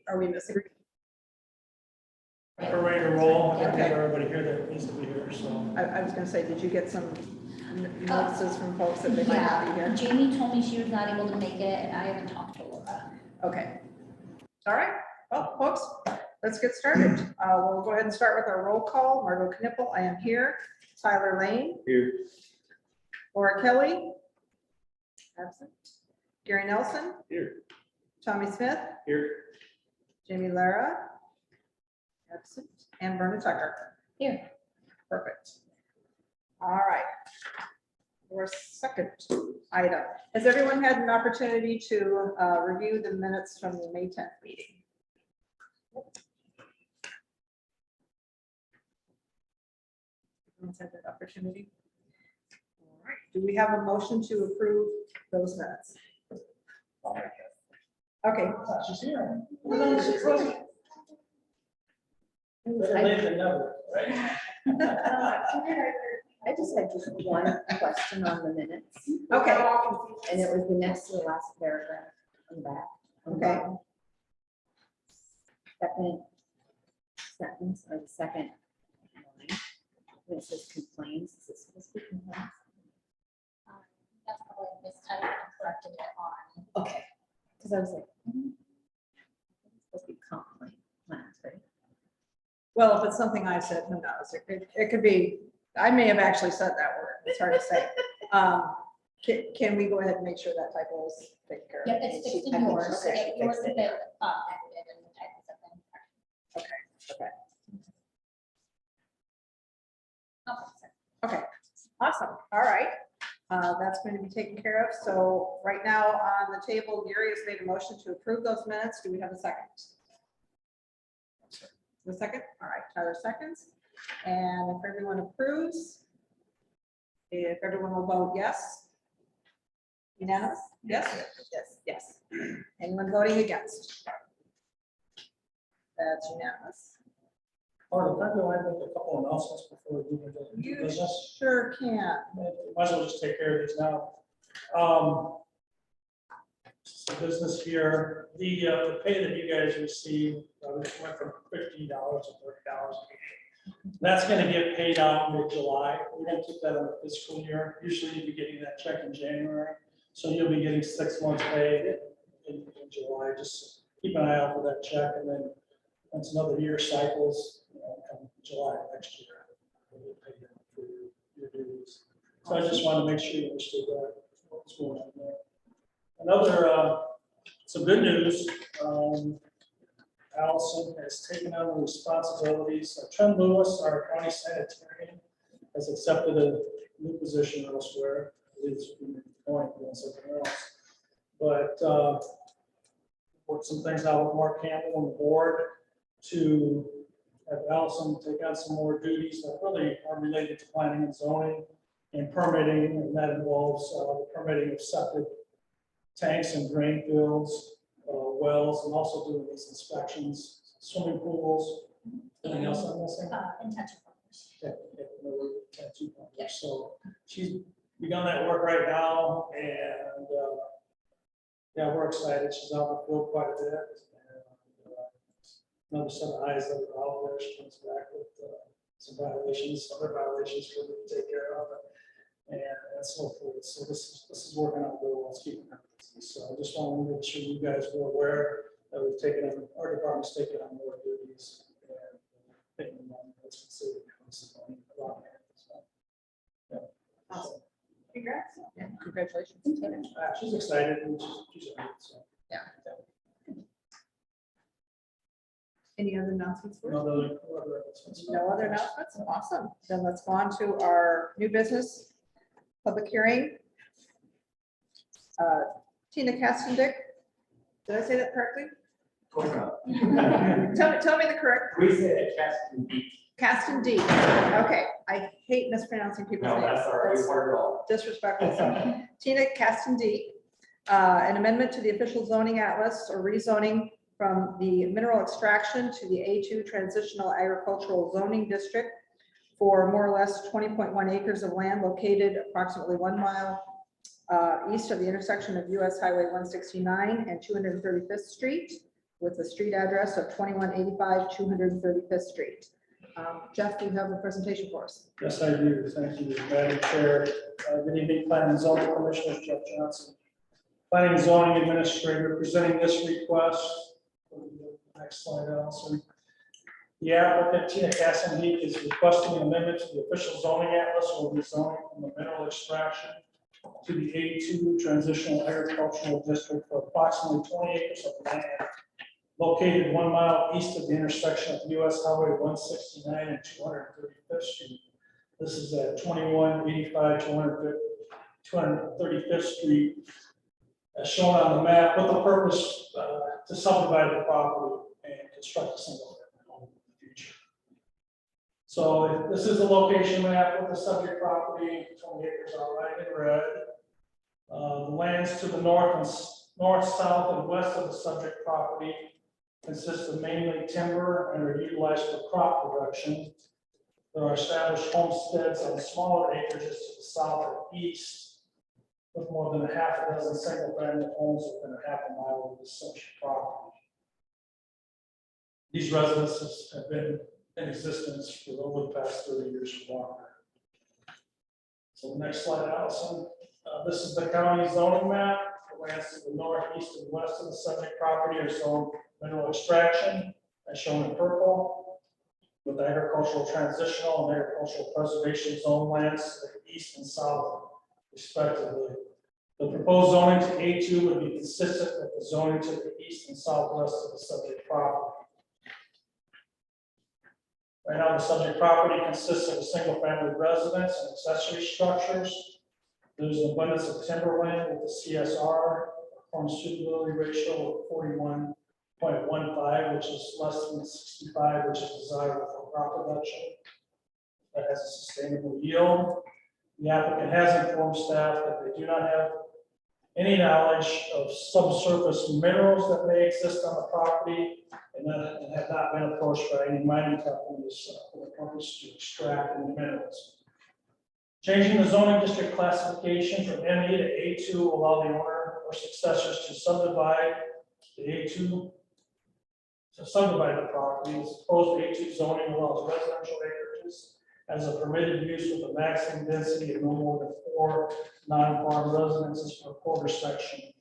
Are we missing? We're ready to roll. I think we Okay. have everybody here that needs to be here, so. I was gonna say, did you get some notices from folks that they might not be Yeah, here? Jamie told me she was not able to make it, and I haven't talked to Laura. Okay. All right, well, folks, let's get started. We'll go ahead and start with our roll call. Margot Knipple, I am here. Tyler Lane. Here. Laura Kelly. Absent. Gary Nelson. Here. Tommy Smith. Here. Jamie Lara. Absent. And Brenda Tucker. Here. Perfect. All right. Our second item. Has everyone had an opportunity to review the minutes from the May 10th meeting? Everyone's had that opportunity? All right. Do we have a motion to approve those minutes? Okay. She's here. No, she's here. Better late than never, right? I just had one question on the minutes, Okay. and it was the next to the last paragraph on the back. on the Okay. bottom. Second sentence or the second line, when it says complaints, is it supposed to be complaints? That's probably mistyped and corrected it on. Okay, because I was like, it's supposed to be complaint, right? Well, if it's something I said, who knows? It could be, I may have actually said that word. It's hard to say. Can we go ahead and make sure that typo is taken care of? Yep, it's fixed in I think yours, so she that yours fixed is it. edited and the type is up Okay. there. Okay, awesome. All right. That's going to be taken care of. So right now on the table, Gary has made a motion to approve those minutes. Do we have a second? The second? All right, Tyler seconds. And if everyone approves, if everyone will vote yes. Unanimous? Yes? Yes, yes. Anyone voting against? That's unanimous. Or if I go, I make a couple announcements before we move into the new You business. sure can. Might as well just take care of these now. Just the business here, the pay that you guys received, went from $50 to $30. That's gonna get paid out mid-July. We don't keep that on the fiscal year. Usually you'll be getting that check in January. So you'll be getting 6 months paid in July. Just keep an eye out for that check, and then once another year cycles, come July of next year, you'll get paid out for your duties. So I just wanted to make sure you understood that, what's going on there. Another, some good news, Allison has taken on the responsibilities. Trent Lewis, our county sanitarian, has accepted a new position elsewhere. It's going to something else. But worked some things out with Mark Campbell on the board to have Allison take on some more duties that really are related to planning and zoning and permitting, and that involves the permitting of septic tanks and drain fields, wells, and also doing these inspections, swimming pools. Anything else I'm missing? Intention partners. Yeah, no, tattoo parlor. So she's begun that work right now, and yeah, we're excited. She's out in the field quite a bit. And, another set of eyes that are out there. She comes back with some violations, other violations for them to take care of, and so forth. So this is working out really well. It's keeping her busy. So I just want to make sure you guys were aware that we've taken on, our department's taken on more duties, and taking them on. It's considered a lot. So, Awesome. Congrats. Yeah, congratulations. she's excited, and she's so. Yeah. Any other announcements? for us? No other announcements? Awesome. Then let's go on to our new business public hearing. Tina Castendick. Did I say that correctly? Tell me the correct. We said it, Caston. Castendick. Okay. I hate mispronouncing people's No, names. that's all right. We heard it all. Disrespectful. So, Tina Castendick, an amendment to the official zoning atlas or rezoning from the mineral extraction to the A2 transitional agricultural zoning district for more or less 20.1 acres of land located approximately 1 mile east of the intersection of US Highway 169 and 235th Street with the street address of 2185 235th Street. Jeff, do you have a presentation for us? Yes, I do. Thank you, Madam Chair. Good evening, Planning and Zoning Commissioner Jeff Johnson. Planning and Zoning Administrator presenting this request. Next slide, Allison. The applicant, Tina Cassenbeek, is requesting an amendment to the official zoning atlas or rezoning from the mineral extraction to the A2 Transitional Agricultural District for approximately 20 acres of land located 1 mile east of the intersection of US Highway 169 and 235th Street. This is at 2185 235th Street, as shown on the map, with the purpose to subdivide the property and construct a single family home in the future. So this is the location map with the subject property, 20 acres outlined in red. The lands to the north, south, and west of the subject property consist of mainly timber and are utilized for crop production. There are established homesteads on smaller acreages to the south and east, with more than a half a dozen single-family homes within a half a mile of the subject property. These residences have been in existence for over the past 30 years or longer. So the next slide, Allison. This is the county zoning map. The lands to the north, east, and west of the subject property are zoned mineral extraction, as shown in purple, with agricultural transitional and agricultural preservation zone lands to the east and south, respectively. The proposed zoning to A2 would be consistent with the zoning to the east and southwest of the subject property. Right now, the subject property consists of a single-family residence and accessory structures. There's an abundance of timberland with the CSR, home suitability ratio of 41.15, which is less than 65, which is desirable for crop production. That has a sustainable yield. The applicant has informed staff that they do not have any knowledge of subsurface minerals that may exist on the property and have not been approached by any mining companies for the purpose to extract any minerals. Changing the zoning district classification from ME to A2 will allow the owner or successors to subdivide the A2 to subdivide the property. As opposed to A2 zoning allows residential acreages as a permitted use with a maximum density of no more than 4 non-farm residences per quarter section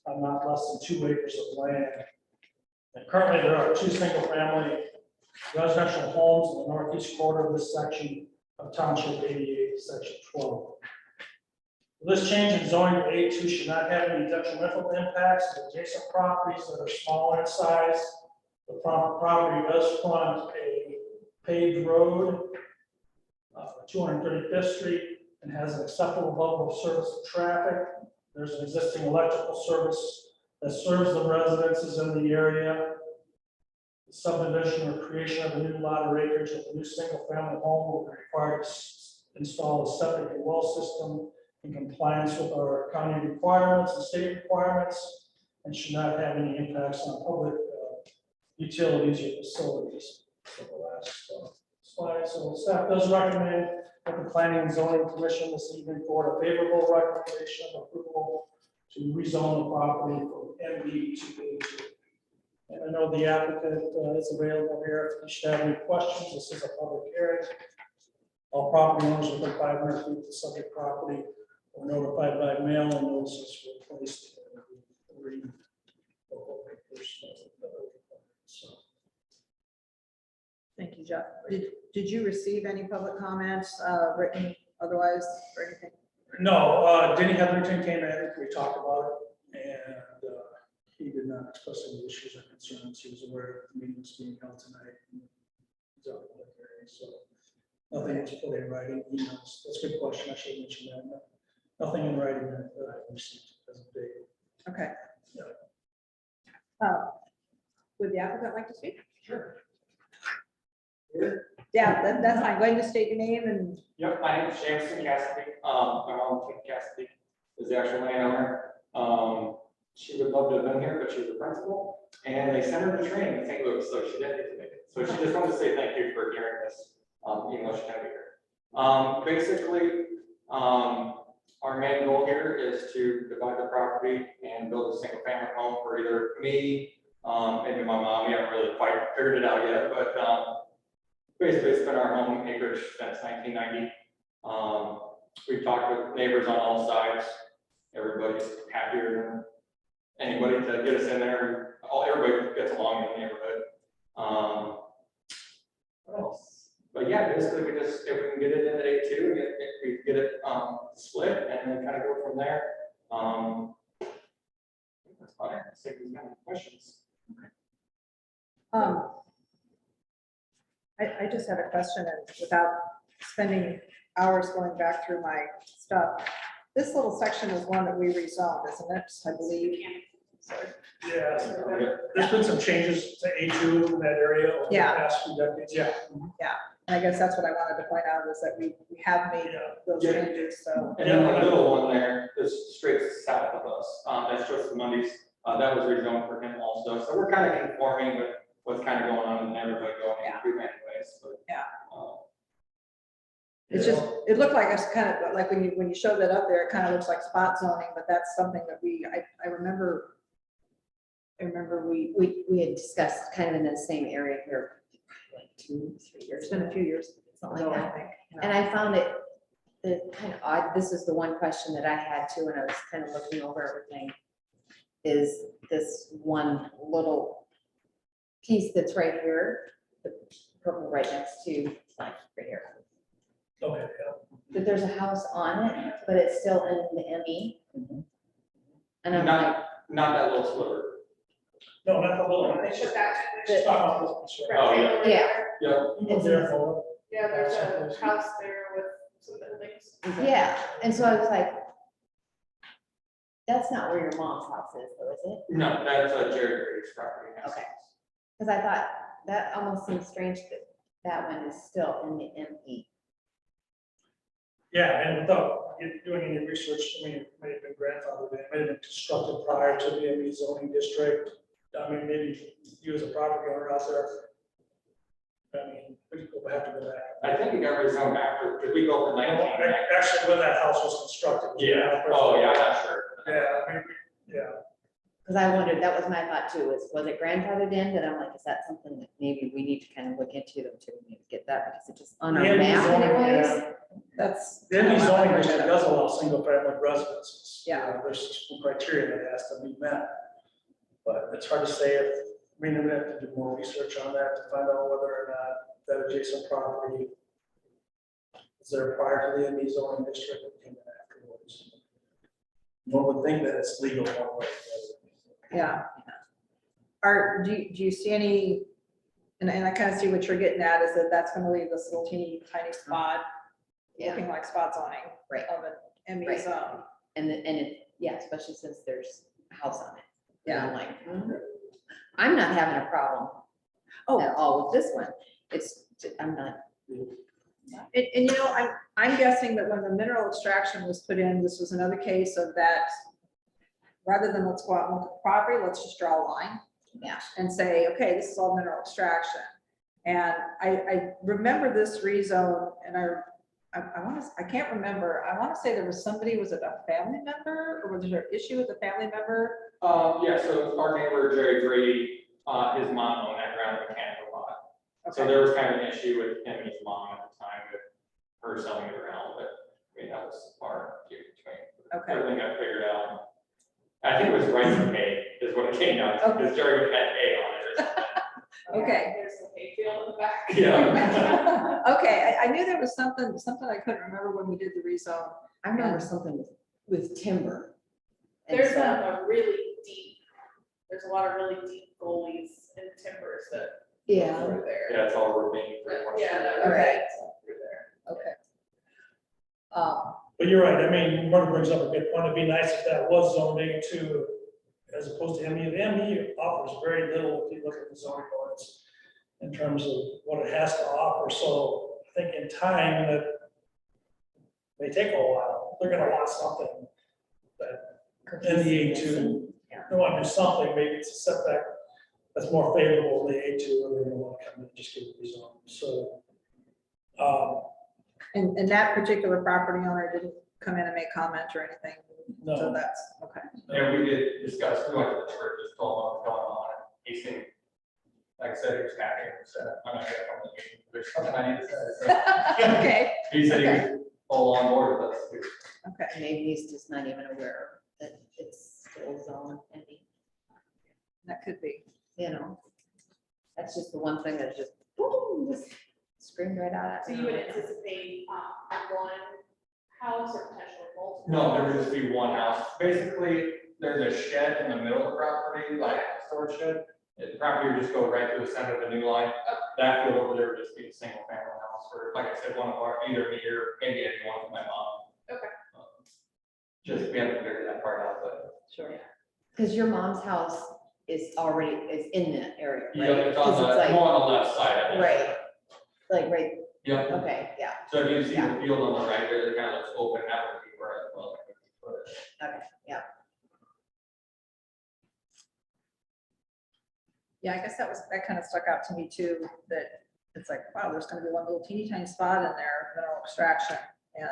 on not less than 2 acres of land. And currently there are 2 single-family residential homes in the northeast quarter of this section of Township 88, Section 12. This change in zoning to A2 should not have any detrimental impacts to adjacent properties that are smaller in size. The property does front a paved road, 235th Street, and has an acceptable level of service to traffic. There's an existing electrical service that serves the residences in the area. The subdivision or creation of a new lot or acreage of a new single-family home will be required to install a septic and well system in compliance with our county requirements and state requirements, and should not have any impacts on public utilities or facilities. So the last slide. So staff does recommend that the Planning and Zoning Commission this evening for a favorable recommendation of approval to rezone the property from MD to A2. And I know the applicant is available here. If you should have any questions, this is a public hearing. All property owners within 500 feet of the subject property are notified by mail, and notices were placed in the local papers. So, Thank you, Jeff. Did you receive any public comments, written, otherwise, or anything? no, Denny Hetherington came in. We talked about it, and he did not express any issues or concerns. He was aware of the meeting was being held tonight. So nothing was put in writing. Emails. That's a good question. I should mention that. No, nothing in writing that I received as a date. Okay. Yeah. Would the applicant like to speak? Sure. Yeah, that's fine. Go ahead and just state your name and. Yep, my name is Jameson Cassidy. My mom, Kim Cassidy, is the actual landowner. She would love to have been here, but she's the principal, and they sent her to training in St. Louis, so she didn't get to make it. So she just wanted to say thank you for hearing this, even though she can't be here. Basically, our main goal here is to divide the property and build a single family home for either me Maybe my mom, we haven't really quite figured it out yet, but, basically it's been our home acreage since 1990. We've talked with neighbors on all sides. Everybody's happier than anybody to get us in there. Everybody gets along in the neighborhood. What else? But yeah, basically we just, if we can get it in at A2, we get it split and then kind of go from there. I think that's about it. See if there's any questions. I just had a question, and without spending hours going back through my stuff, this little section is one that we rezoned, isn't it? I believe. Yeah, so there's been some changes to A2 in that area over the Yeah. past few decades, yeah. And I guess that's what I wanted to point out, is that we have made those Yeah. changes, so. And then the little one there is straight south of us. That's just Mondays. That was rezoned for him also. So we're kind of conforming with what's kind of going on in the neighborhood going through anyways. But, Yeah. uh, It's just, it looked like it's kind of like when you show that up there, it kind of looks like spot zoning, but that's something that I remember We had discussed kind of in the same area here, like 2-3 years. it's been a few years. Something ago, like I that. think. And I found it kind of odd. This is the one question that I had too, when I was kind of looking over everything. Is this one little piece that's right here, the purple right next to, like right here. Okay, yeah. But there's a house on it, but it's still in the ME. And I'm like, not that little sliver. No, not the little one. They put that. It's not on this one, Oh, yeah. rectangle right Yeah. there. Yeah. You go there for Yeah, there's a house there with some buildings. yeah, and so I was like, that's not where your mom's house is, though, is it? No, that's Jerry Grady's property. Okay. Because I thought that almost seems strange that that one is still in the ME. Yeah, and without doing any research, I mean, it may have been grandfathered, it may have been constructed prior to the ME zoning district. I mean, maybe you as a property owner out there. I mean, we have to go back. I think we got rezoned after, because we built in 19. Actually, when that house was constructed. Yeah, oh, yeah, I'm not sure. Yeah, I mean, yeah. Because I wondered, that was my thought too, was it grandfathered in? But I'm like, is that something that maybe we need to kind of look into them to maybe get that, because it's just on our The ME map zoning, anyways. yeah. That's. The ME zoning district does allow single family residences. Yeah. There's some criteria that has to be met. But it's hard to say if, I mean, we have to do more research on that to find out whether or not that adjacent property is there prior to the ME zoning district or came in afterwards. One would think that it's legal one way or the other. Yeah. Do you see any, and I kind of see what you're getting at, is that that's going to leave this little teeny tiny spot, Yeah, looking like spot zoning. Right. Of an ME Right. zone. and it, yeah, especially since there's a house on it. And Yeah. I'm like, I'm not having a problem at all with this one. It's, I'm not, And you know, I'm guessing that when the mineral extraction was put in, this was another case of that, rather than let's go out and look at the property, let's just draw a line. Yeah. And say, okay, this is all mineral extraction. And I remember this rezone, and I can't remember, I want to say there was somebody, was it a family member, or was there an issue with a family member? Yeah, so our neighbor Jerry Grady, his mom owned that ground mechanical lot. So Okay. there was kind of an issue with him and his mom at the time with her selling it around, but I mean, that was far between. Okay. Everything got figured out. I think it was rights of hay is what it came down to, because Jerry would have hay on it or something. Okay. There's the hayfield in the back. Yeah. Okay, I knew there was something I couldn't remember when we did the rezone. I remember something with timber. And There's so- a really deep, there's a lot of really deep gullies and timbers that go Yeah, through there. Yeah, it's all ravine pretty much. Yeah, that All right. rotates up through there. Okay. But you're right, I mean, Martin brings up a good point, it'd be nice if that was zoned A2 as opposed to ME. The ME offers very little if you look at the zoning ordinance in terms of what it has to offer, so I think in time that may take a while, they're gonna want something that in the A2, Yeah. they want to do something, maybe it's a setback that's more favorable in the A2, or they're gonna want to come in and just give it rezone, so. And that particular property owner didn't come in and make comment or anything, so No, that's, okay. And we did discuss, we went to the church, just told them what's going on. he seemed, like I said, he was happy, so I'm not gonna come to the meeting, there's something I need to say. Okay, He said he was all on board with us. okay. Maybe he's just not even aware that it's still zone NE, That could be. you know? That's just the one thing that just, boom, just screamed right out at So me. you would anticipate, one house or potentially multiple? No, there would just be one house. Basically, there's a shed in the middle of the property, like a storage shed. The property would just go right through the center of the new line. That field over there would just be a single family house for, like I said, one of our, either me or maybe anyone with my mom. Okay. Just, we haven't figured that part out, but. Sure. Because your mom's house is already, is in that area, right? Yeah, it's on 'Cause the, like- more on the left side of it. Right. Like, right, Yep. okay, yeah, So if you see the field on the right there, it kind of looks open, that would be where I well. okay, yeah. Yeah, I guess that kind of stuck out to me too, that it's like, wow, there's gonna be one little teeny tiny spot in there, mineral extraction. And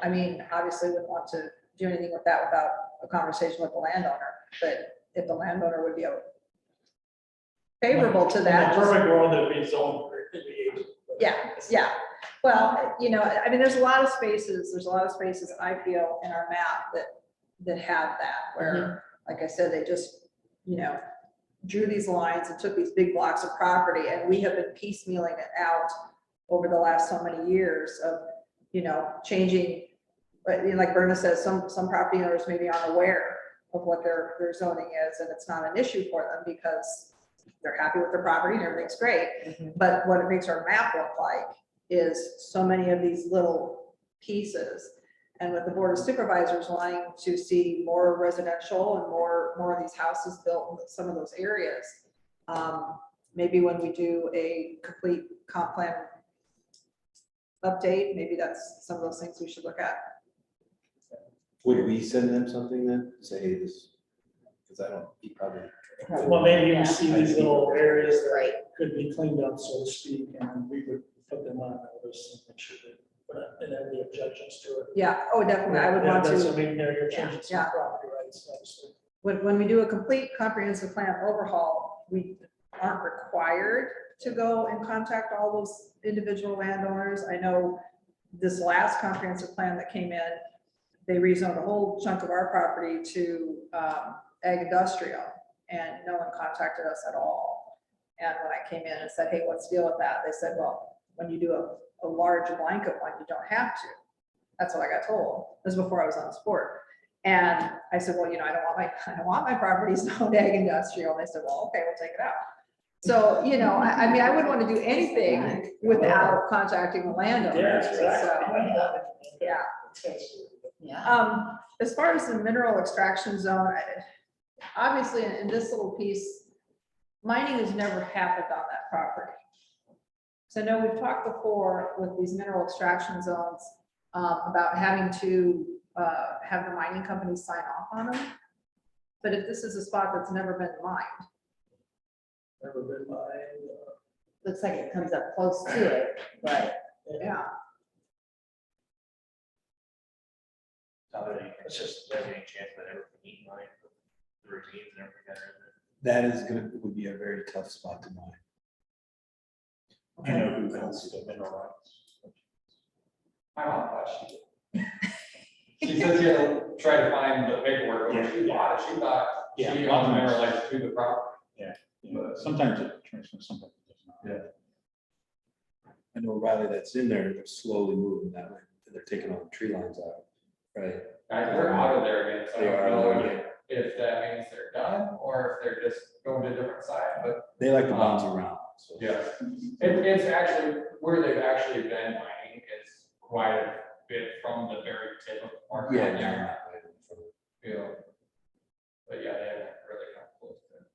I mean, obviously wouldn't want to do anything with that without a conversation with the landowner, but if the landowner would be favorable to that. In the perfect world, it'd be zoned for it, it'd be aged. Yeah. Well, I mean, there's a lot of spaces I feel in our map that have that, where, like I said, they just, drew these lines and took these big blocks of property, and we have been piecemealing it out over the last so many years of, changing. But like Berna says, some property owners maybe aren't aware of what their zoning is, and it's not an issue for them because they're happy with their property and everything's great. But what it makes our map look like is so many of these little pieces. And with the Board of Supervisors wanting to see more residential and more of these houses built in some of those areas, maybe when we do a complete comp plan update, maybe that's some of those things we should look at. Would we send them something then, say hey, this, because I don't, he probably. Well, maybe you see these little areas that Right. could be cleaned up, so to speak, and we would put them on notice and make sure that, and any objections to it. Yeah, oh, definitely, I would Yeah, want that's- to. I mean, you're changing some Yeah. property rights, obviously. When we do a complete comprehensive plan overhaul, we aren't required to go and contact all those individual landowners. I know this last comprehensive plan that came in, they rezoned a whole chunk of our property to ag industrial, and no one contacted us at all. And when I came in and said, hey, what's the deal with that? They said, well, when you do a large blanket one, you don't have to. That's what I got told. This was before I was on the sport. And I said, well, I don't want my property zoned ag industrial. And they said, well, okay, we'll take it out. So, I mean, I wouldn't want to do anything without contacting the landowner. Yeah, So, exactly. yeah. Yeah. As far as the mineral extraction zone, obviously in this little piece, mining has never happened on that property. So I know we've talked before with these mineral extraction zones about having to have the mining companies sign off on them. But if this is a spot that's never been mined, Never been mine. Looks like it comes up close to it, but yeah, It's just, There's any chance that ever can eat mine, the routines and everything that are Would be a very tough spot to mine. in there. I know who owns the mineral rights. My mom thought she did. She says she had to try to find the paperwork, but she bought it, she thought she Yeah. owned the mineral rights to the property. Yeah, sometimes it transfers, sometimes it does not. Yeah. I know Riley that's in there, they're slowly moving that way, they're taking all the tree lines out, right? They're out of there again, so I They don't are know out again. if that means they're done or if they're just going to a different side, but They like to bounce around, so. yeah. It's actually, where they've actually been mining is quite a bit from the very tip of the park. Yeah, down down there, that way. you know. But yeah, they haven't really come close to it.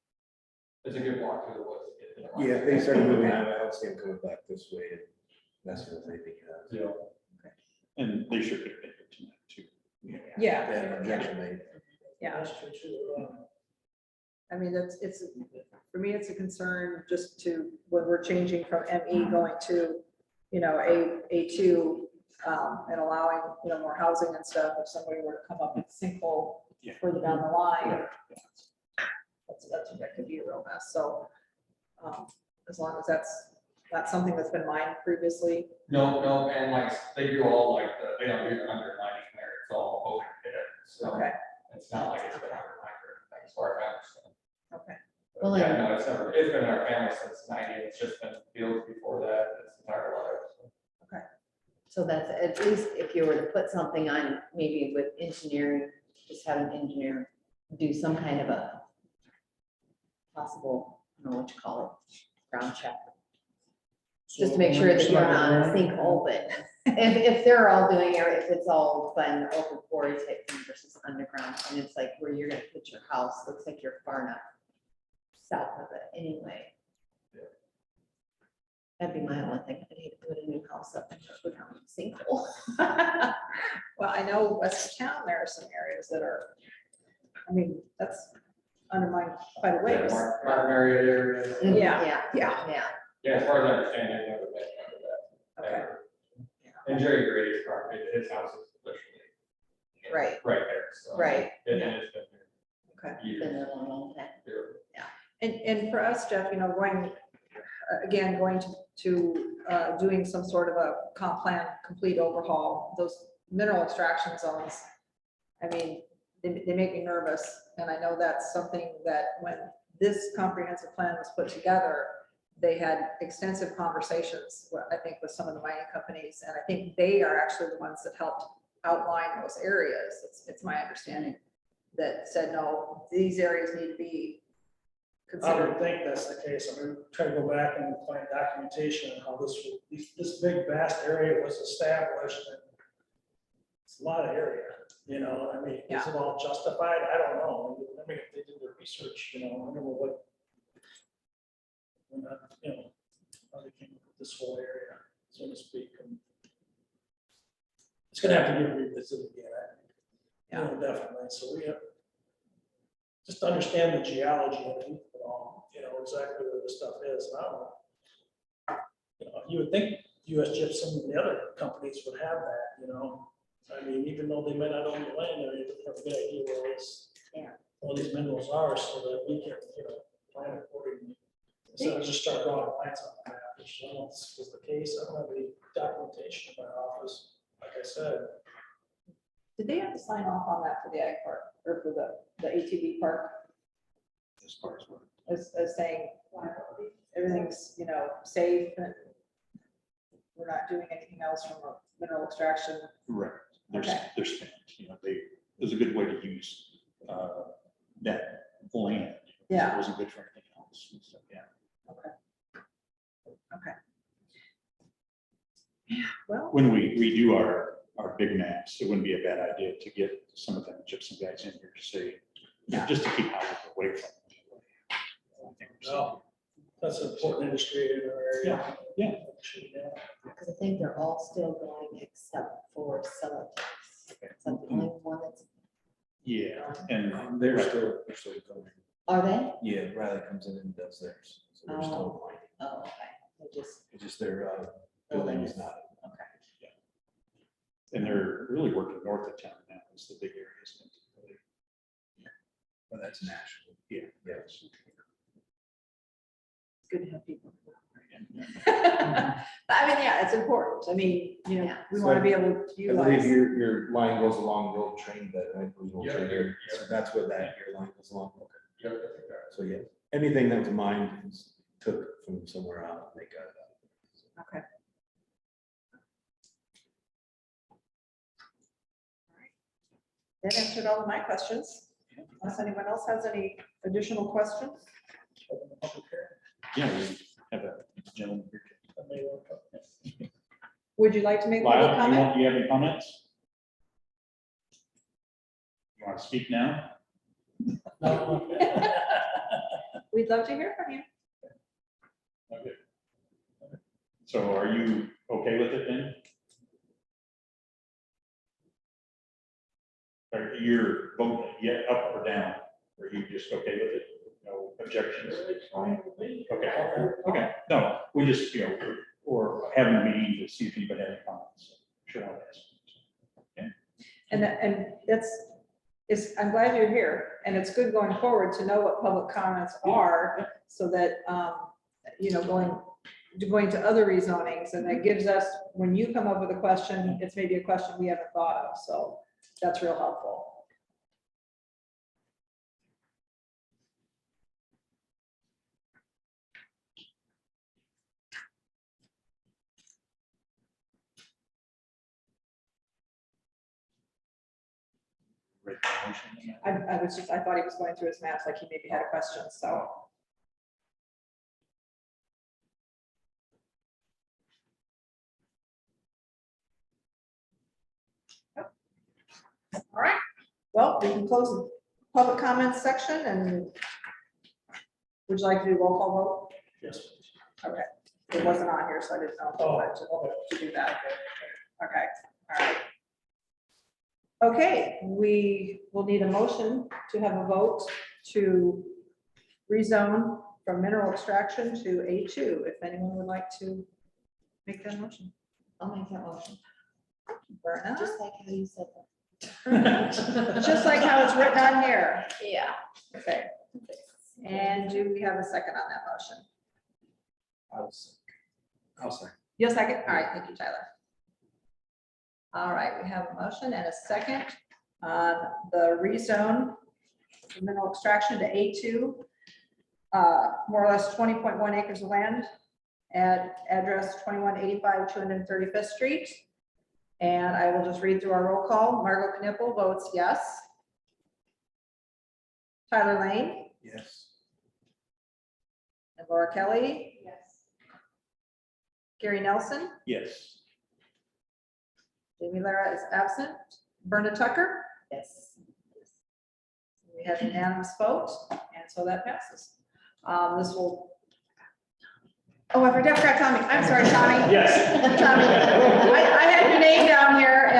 It's a good walk through the woods. to get to the mine. Yeah, they started moving out, I would see them coming back this way, and that's what they think. Yeah. And they should get it tonight too. yeah, They had an objection made. yeah. that's true too. I mean, for me, it's a concern just to, when we're changing from ME going to, A2, and allowing, more housing and stuff, if somebody were to come up with a sinkhole Yeah. further down the line, that could be a real mess, so, as long as that's not something that's been mined previously. No, and like, they do all like, they don't do the underlining there, it's all open pit, so Okay, it's not like it's been underlined or anything, as far as I understand. okay, Well, Yeah, and- no, it's been in our family since 90, it's just been fields before that, its entire life, so. So that's, at least if you were to put something on, maybe with engineering, just have an engineer do some kind of a possible, I don't know what you call it, ground check. Just to make sure that you're not in a sinkhole, but if they're all doing it, if it's all been open quarry type thing versus underground, and it's like where you're gonna put your house, looks like you're far enough south of it anyway. That'd be my only thing. I'd hate to put a new house up and go down a sinkhole. well, I know West Town, there are some areas that are, I mean, that's undermined quite a ways. Martin area area. Yeah, Yeah, yeah. yeah. Yeah, as far as I understand, they've never been under that. Okay. ever. And Jerry Grady's property, his house is literally. Right. Right there, so. Right. It has been Okay. there years. Been there a long time. And for us, Jeff, you know, going to doing some sort of a comp plan, complete overhaul, those mineral extraction zones. I mean, they make me nervous, and I know that's something that when this comprehensive plan was put together, they had extensive conversations, I think, with some of the mining companies, and I think they are actually the ones that helped outline those areas. It's my understanding that said, no, these areas need to be I considered. would think that's the case. I'm gonna try to go back and find documentation on how this big vast area was established. And it's a lot of area, you know, I mean, is it all justified? I don't know. I mean, if they did their research, you know, I wonder what. You know, how they came up with this whole area, so to speak. And it's gonna have to be revisited again, you know, definitely. So we have just to understand the geology underneath it all, you know, exactly where this stuff is. And I don't know. You know, you would think US Gypsum and the other companies would have that, you know. I mean, even though they may not own the land, they have a good idea where this, all these minerals are, so that we can, you know, plan accordingly. So I just start drawing lines on the map, which I don't know if this was the case. I don't have any documentation in my office, like I said. Did they have to sign off on that for the ag park or for the ATV park As far as what? as saying everything's, you know, safe and we're not doing anything else from a mineral extraction? Right, Okay. they're spent, you know, there's a good way to use that land. Yeah. It wasn't good for anything else, and so, yeah. Well, When we redo our big maps, it wouldn't be a bad idea to get some of them gypsum guys in here to say, just to keep houses away from them. I think we're No, that's an important industry in our area. Yeah. Because I think they're all still going except for Celotex. Is that the only one that's, Yeah, and They're right. still going. are they? Yeah, Riley comes in and does theirs, so they're still mining. Oh, okay. They just, It's just their building is not. And they're really working north of town now, is the big area. isn't it? Well, that's national. Yeah. Yes. it's good to have people. I mean, yeah, it's important. I mean, you know, Yeah. we want to be able to I utilize. believe your line goes along the old train bed, right? The old Yeah, train yeah, bed. yeah. So that's where your line goes along. Okay. Yep, I think that- So yeah, anything that was mined is took from somewhere out, they got it. Okay. That answered all of my questions. Unless anyone else has any additional questions? Yeah, we have a gentleman here. Would you like to make public Lyle, comment? do you have any comments? You want to speak now? We'd love to hear from you. Okay. So are you okay with it then? Are you voting yet up or down? Are you just okay with it? No objections? Okay, okay, no, we just, you know, or having a meeting to see if anybody had any comments. Sure. I'll ask. And that's, I'm glad you're here, and it's good going forward to know what public comments are, so that, you know, going to other rezonings, and that gives us, when you come up with a question, it's maybe a question we haven't thought of, so that's real helpful. I thought he was going through his maps, like he maybe had a question, so. All right, well, we can close the public comments section, and would you like to do roll call vote? Yes. Okay, it wasn't on here, so I didn't know if you wanted to do that. Okay, all right. Okay, we will need a motion to have a vote to rezone from mineral extraction to A2, if anyone would like to make that motion. I'll make that motion, Verna? just like how you said that. Just like how it's written on here. Yeah. Okay, and do we have a second on that motion? I'll say. Yes, second. All right, thank you, Tyler. All right, we have a motion and a second on the rezone from mineral extraction to A2. More or less 20.1 acres of land at address 2185 235th Street. And I will just read through our roll call. Margot Knipple votes yes. Tyler Lane Yes. and Laura Kelly, Yes. Gary Nelson, Yes. Jamie Lara is absent. Berna Tucker, Yes. we have unanimous vote, and so that passes. This will. Oh, I forgot Tommy. I'm sorry, Tommy. Yes. Tommy, I had your name down here,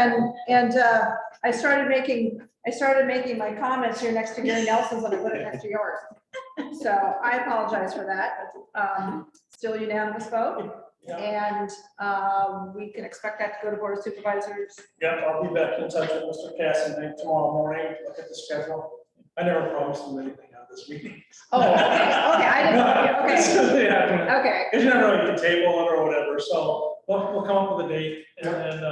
and I started making my comments here next to Gary Nelson's, and I put it next to yours. So I apologize for that. Still unanimous vote, Yeah, and we can expect that to go to Board of Supervisors. yeah, I'll be back in touch with Mr. Cassidy tomorrow morning, look at the schedule. I never promised him anything out of this meeting. Oh, okay, I didn't, It's okay, gonna happen. okay. It's never like the table or whatever, so we'll come up with a date, and then,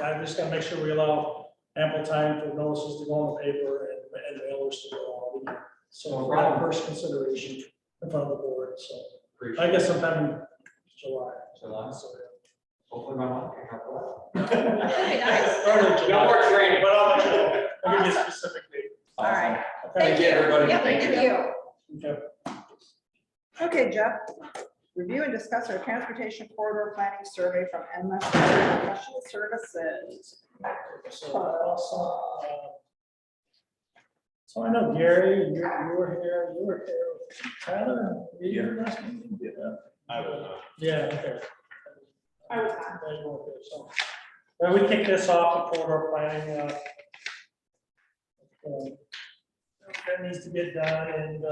I just gotta make sure we allow ample time for notices to go in the paper and mailers to go out. So No for that problem. first consideration in front of the board, so I Appreciate guess sometime in July. July. So, Hopefully my mom can help out. Very nice. Early July. No more training. But I'll let you know, I'll give you a specific date. All right. Okay. Thank you, everybody. Yeah, thank you. Okay. Okay, Jeff, review and discuss our transportation corridor planning survey from MS Professional Services. So so I know Gary, you were here, Tyler, were you here last meeting? Yeah. I was not. Yeah, okay. I was not. Yeah, you weren't there, so. We kicked this off, the corridor planning, that needs to get done, and,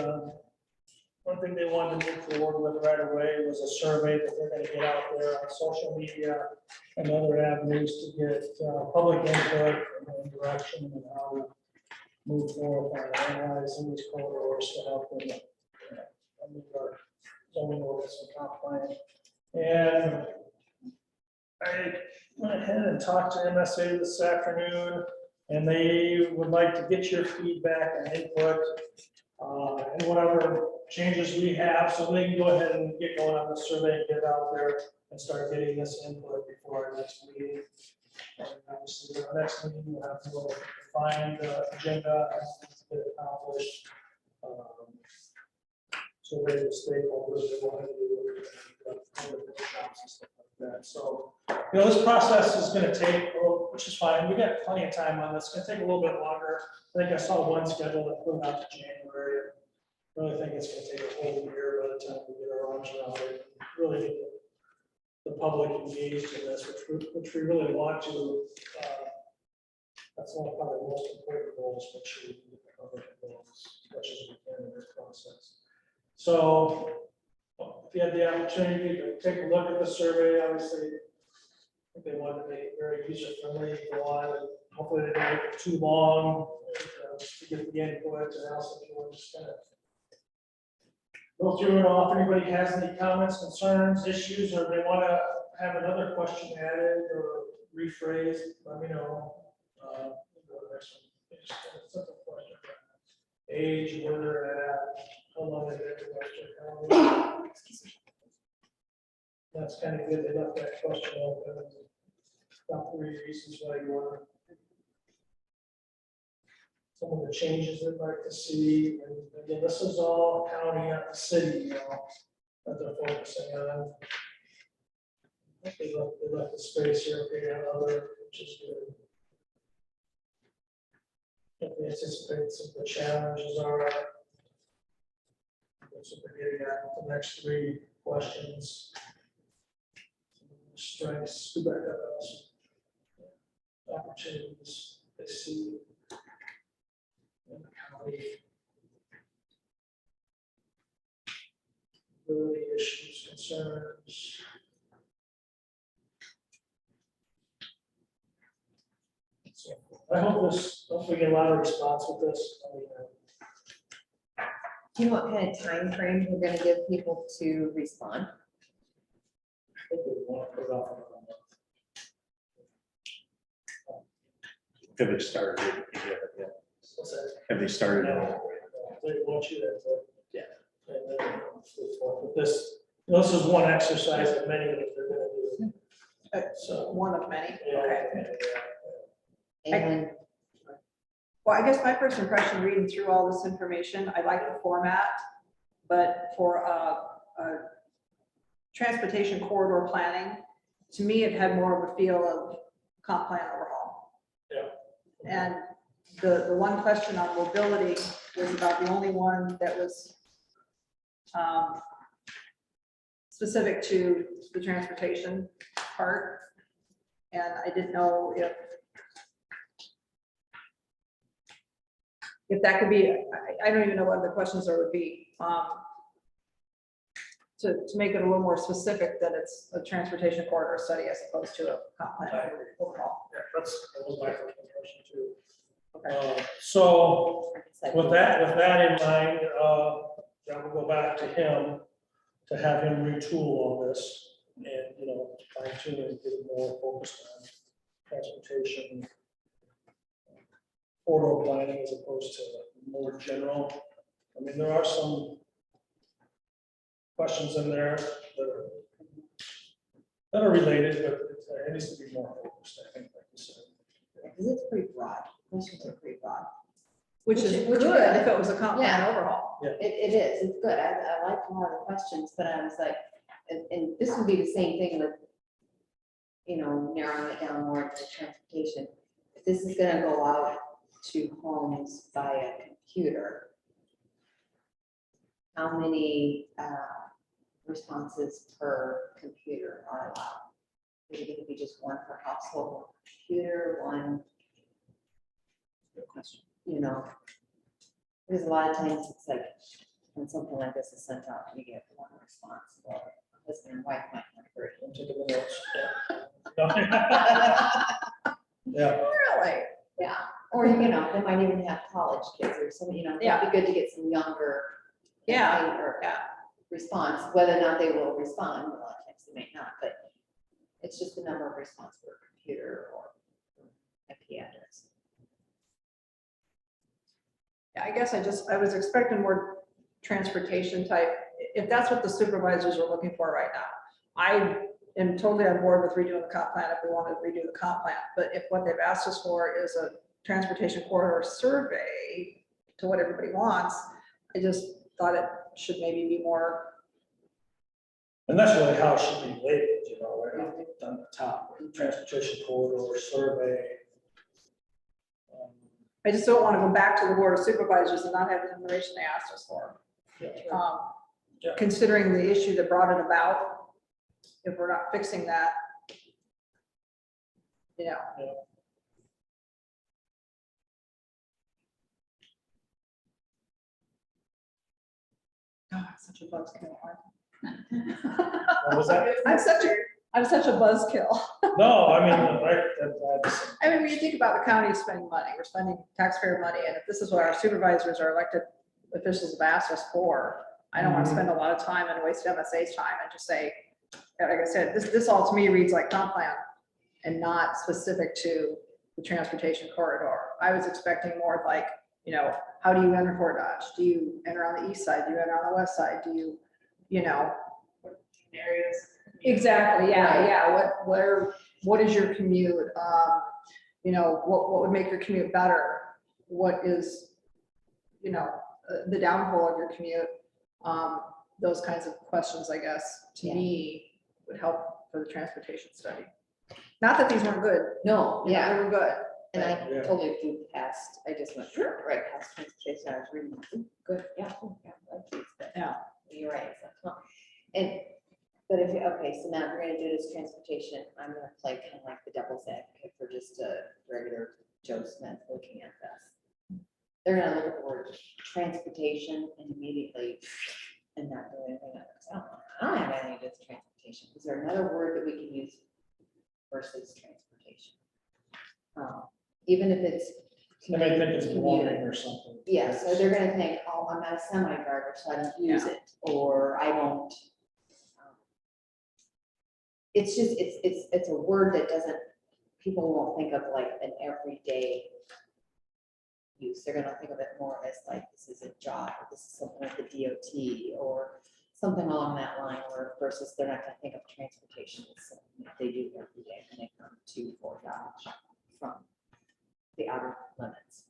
one thing they wanted to move forward with right away was a survey that they're gonna get out there on social media and other avenues to get, public input and direction and how to move forward by analyzing these corridors to help them, meet our zoning ordinance and comp plan. And I went ahead and talked to MSA this afternoon, and they would like to get your feedback and input, and whatever changes we have, so they can go ahead and get going on the survey and get it out there and start getting this input before our next meeting. And obviously, our next meeting, we'll have to go find the agenda and get it accomplished. So they, the stakeholders, they want to do workshops and stuff like that. So, you know, this process is gonna take, which is fine, we got plenty of time on this, it's gonna take a little bit longer. I think I saw one schedule that put out to January. I really think it's gonna take a whole year by the time we get our arms around it, really get the public engaged in this, which we really want to. That's one of the most important goals, make sure we get the public involved as much as we can in this process. So, if you had the opportunity to take a look at the survey, obviously, I think they wanted to make it very user friendly, go on, and hopefully they don't make it too long. just to get the input, and also if you want to just kind of go through it all, if anybody has any comments, concerns, issues, or they want to have another question added or rephrased, let me know. Go to the next one. Just a simple question. Age, where they're at, how long they've been in Webster County. That's kind of good, they left that question open. About 3 reasons why you want to. Some of the changes they'd like to see, and again, this is all county, not the city, you know, that they're focusing on. They left the space here, okay, on other, which is good. If they anticipate some of the challenges are. So we're getting at the next 3 questions. Strengths, go back up, opportunities, they see. In the county. Ability issues, concerns. So I hope we get a lot of response with this. I mean, Do you know what kind of time frame we're gonna give people to respond? I think we want to put it off for a month. Have they started? Yeah. What's that? Have they started? They want you to. Yeah. And then, with this is one exercise of many that they're gonna do. So. One of many, Yeah, okay. And Well, I guess my first impression reading through all this information, I like the format, but for transportation corridor planning, to me, it had more of a feel of comp plan overhaul. Yeah. And the one question on mobility was about the only one that was specific to the transportation part. And I didn't know if that could be, I don't even know what the questions there would be. To make it a little more specific that it's a transportation corridor study as opposed to a comp plan overhaul. Yeah, that was my first impression too. Okay. So like, with that in mind, then we'll go back to him to have him retool all this and, you know, fine tune and get it more focused on transportation corridor planning as opposed to more general. I mean, there are some questions in there that are related, but it needs to be more focused, I think, like you said. because it's pretty broad, questions are pretty broad. Which is Which is good good. if it was a comp plan Yeah. overhaul. It is, it's good, I like a lot of the questions, but I was like, and this would be the same thing with, you know, narrowing it down more to transportation. If this is gonna go out to homes via computer, how many responses per computer are allowed? Is it gonna be just one per household computer, one? Good question. You know, because a lot of times it's like, when something like this is sent out, you get one response, or husband and wife might not agree. I'm taking the notes. Yeah. Yeah. Really? Yeah, or you know, they might even have college kids or something, you know, it'd be good to get some younger. Yeah, or yeah. Response, whether or not they will respond, a lot of times they may not, but it's just the number of response per computer or IP address. Yeah, I guess I was expecting more transportation type, if that's what the supervisors are looking for right now. I am totally on board with redoing the comp plan if we want to redo the comp plan, but if what they've asked us for is a transportation corridor survey to what everybody wants, I just thought it should maybe be more. And that's really how it should be labeled, you know, right on the top, transportation corridor survey. I just don't want to go back to the board of supervisors and not have the information they asked us for. Yeah. Yeah. Considering the issue that brought it about, if we're not fixing that, you know. Yeah. God, I'm such a buzzkill. What was that? I'm such a buzzkill. No, I mean, right, us. I mean, when you think about the county spending money, we're spending taxpayer money, and if this is what our supervisors or elected officials have asked us for, I don't want to spend a lot of time and waste MSA's time and just say, like I said, this all to me reads like comp plan and not specific to the transportation corridor. I was expecting more like, you know, how do you enter Fort Dodge? Do you enter on the east side? Do you enter on the west side? Do you, you know? Areas. Exactly, yeah. What is your commute? You know, what would make your commute better? What is, you know, the downfall of your commute? Those kinds of questions, I guess, to me, would help for the transportation study. Not that these weren't good. No, You know, yeah, they were good. and I Yeah. totally flew past, I just went, right past transportation, I was reading, ooh, good, yeah, like these, but Yeah. you're right, so, huh. And, but if you, okay, so now if we're gonna do this transportation, I'm gonna play kind of like the devil's advocate for just a regular Joe Smith looking at this. They're gonna look at the word transportation and immediately, and not do anything else. I don't have anything to do with transportation. Is there another word that we can use versus transportation? Even if it's. They may think it's belonging commuting. or something. Yeah, so they're gonna think, oh, I'm not a semi driver, so I don't use it, or I don't. It's just, it's a word that doesn't, people won't think of like an everyday use. They're gonna think of it more as like, this is a job, or this is something with the DOT, or something along that line, or versus they're not gonna think of transportation as something that they do every day when they come to Fort Dodge from the outer limits.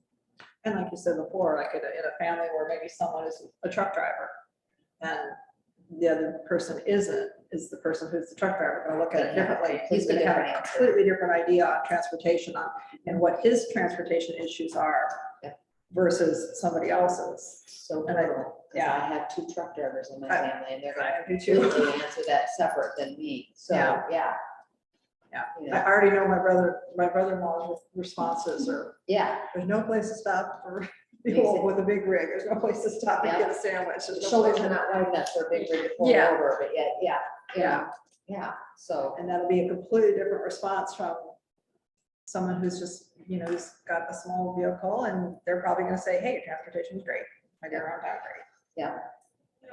And like you said before, like in a family where maybe someone is a truck driver and the other person isn't, is the person who's the truck driver gonna look at it differently. He's gonna have a completely different idea on transportation and what his transportation issues are Yeah. versus somebody else's. So, And I- because yeah. I have 2 truck drivers in my I- family, and they're I gonna do too. completely answer that separate than me, so, Yeah. yeah. Yeah. You I know, already know my brother-in-law's responses are, yeah, there's no place to stop for people with a big rig. There's no place to stop and Yeah. get a sandwich. the There's no shoulders place are to- not wide enough for a big rig to pull Yeah. over, but yeah, Yeah. yeah, so, And that'll be a completely different response from someone who's just, you know, who's got a small vehicle and they're probably gonna say, hey, transportation is great. I get around town great. yeah,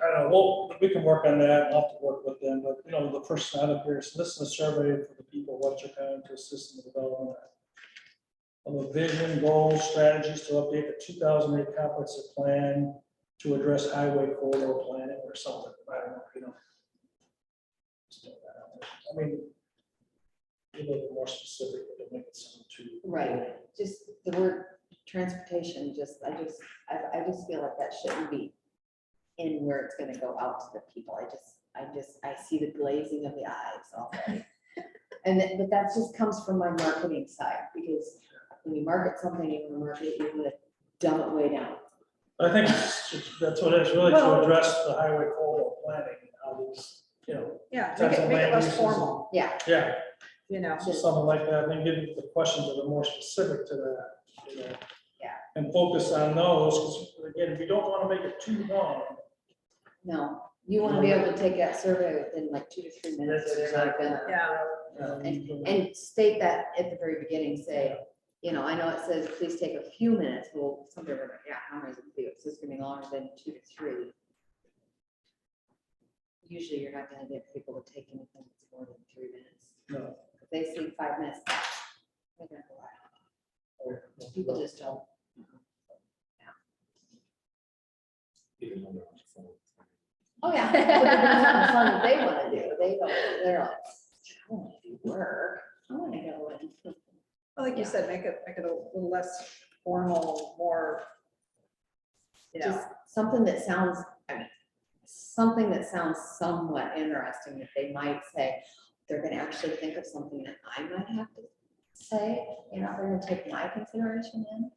I don't know, well, we can work on that, I'll have to work with them, but, you know, the first item here, so this is a survey for the people of Webster County to assist in the development of a vision, goals, strategies to update the 2008 comprehensive plan to address highway corridor planning or something, I don't know, you know. Just throw that out there. I mean, be a little bit more specific, but don't make it sound too. right, just the word transportation, I just feel like that shouldn't be in where it's gonna go out to the people, I see the glazing of the eyes already. And then, but that just comes from my marketing side, because when you market something, you want to market it, you want to dumb it way down. I think that's what it is, really, to Well- address the highway corridor planning, and how these, you know, Yeah, Types of make it land less uses. formal, Yeah, yeah, you know. so something like that, and then give the questions that are more specific to that, you know. Yeah. And focus on those, because again, we don't want to make it too long. no, you want to be able to take that survey within like 2 to 3 minutes, or they're not gonna. Yeah. And state that at the very beginning, say, you know, I know it says, please take a few minutes, well, somebody, yeah, how many is it, it's just gonna be longer than 2 to 3. Usually you're not gonna get people to take anything that's more than 3 minutes. No. If they see 5 minutes, they're gonna go out. People just don't. Even though they're on the phone. Oh, yeah. But they're doing something fun that they wanna do, they're like, I wanna do work, I wanna go and. Well, like you said, make it a little less formal, more, you know, Just something that sounds, I mean, something that sounds somewhat interesting, that they might say, they're gonna actually think of something that I might have to say, you know, they're gonna take my consideration in.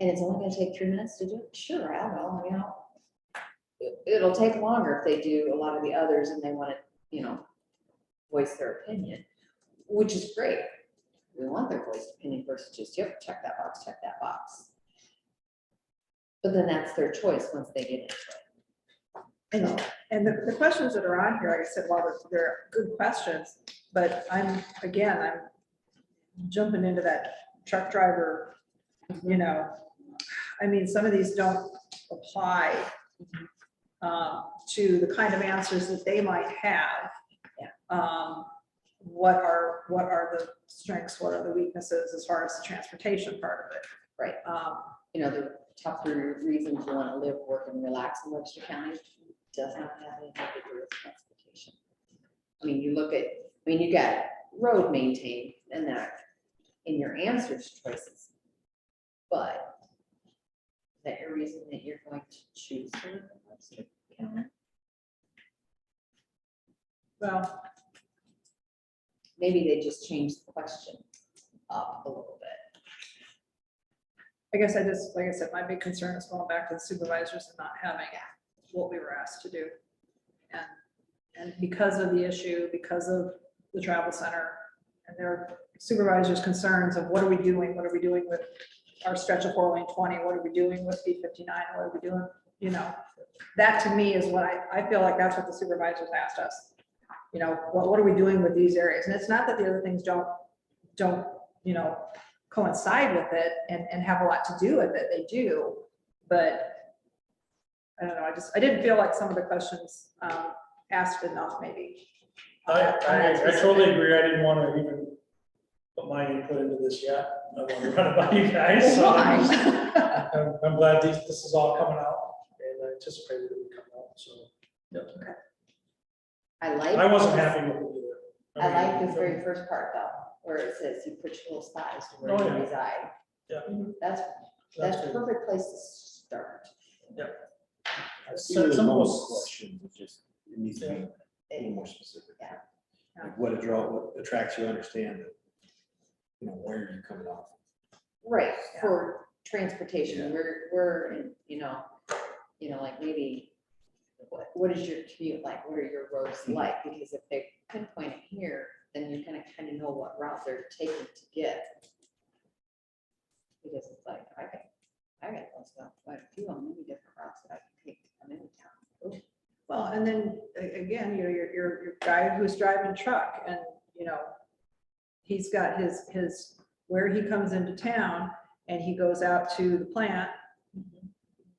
And it's only gonna take 3 minutes to do it, sure, I will, you know. It'll take longer if they do a lot of the others and they wanna, you know, voice their opinion, which is great. We want their voice opinion versus just, yep, check that box, check that box. But then that's their choice once they get into it. and the questions that are on here, like I said, while they're good questions, but I'm jumping into that truck driver, you know, I mean, some of these don't apply to the kind of answers that they might have. What are the strengths, what are the weaknesses as far as the transportation part of it? Right. You know, the top 3 reasons you want to live, work, and relax in Webster County does not have anything to do with transportation. I mean, you got road maintained and that in your answers choices. But is that your reason that you're going to choose to live in Webster County? Well, Maybe they just changed the question up a little bit. I guess like I said, my big concern is going back to the supervisors and not having what we were asked to do. And because of the issue, because of the travel center and their supervisors' concerns of what are we doing with our stretch of 4 lane 20, what are we doing with B59, what are we doing, you know, that to me is what I feel like that's what the supervisors asked us. You know, what are we doing with these areas? And it's not that the other things don't, you know, coincide with it and have a lot to do with it. They do, but I don't know. I didn't feel like some of the questions asked enough maybe. I totally agree. I didn't want to even put my input into this yet. I want to run it by you guys. So I'm glad this is all coming out, and I anticipated it would come out. So I wasn't happy with it either. I like this very first part though, where it says you put your little spots where Oh, you yeah. reside. Yeah. That's a good. perfect place to start. I see So where some of most those- questions, it just, it needs to be a little more specific. Yeah. Like what attracts you, understand that, you know, where are you coming off? Right, Yeah. for transportation, we're, in, you know, like maybe, what is your commute like? What are your roads like? Because if they pinpoint it here, then you're gonna kind of know what route they're taking to get. Because it's like, I got those quite a few on many different routes that I can take to come into town. Well, and then again, you know, your guy who's driving truck and, you know, he's got his, where he comes into town and he goes out to the plant.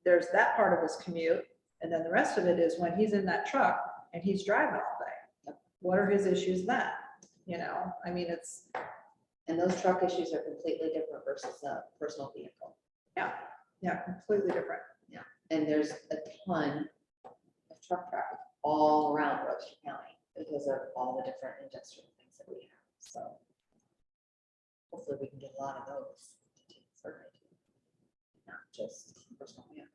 There's that part of his commute. And then the rest of it is when he's in that truck and he's driving all day. What are his issues then? You know, I mean, it's, And those truck issues are completely different versus a personal vehicle. yeah, completely different. And there's a ton of truck traffic all around Webster County because of all the different industrial things that we have, so. Hopefully we can get a lot of those. Not just personal vehicles.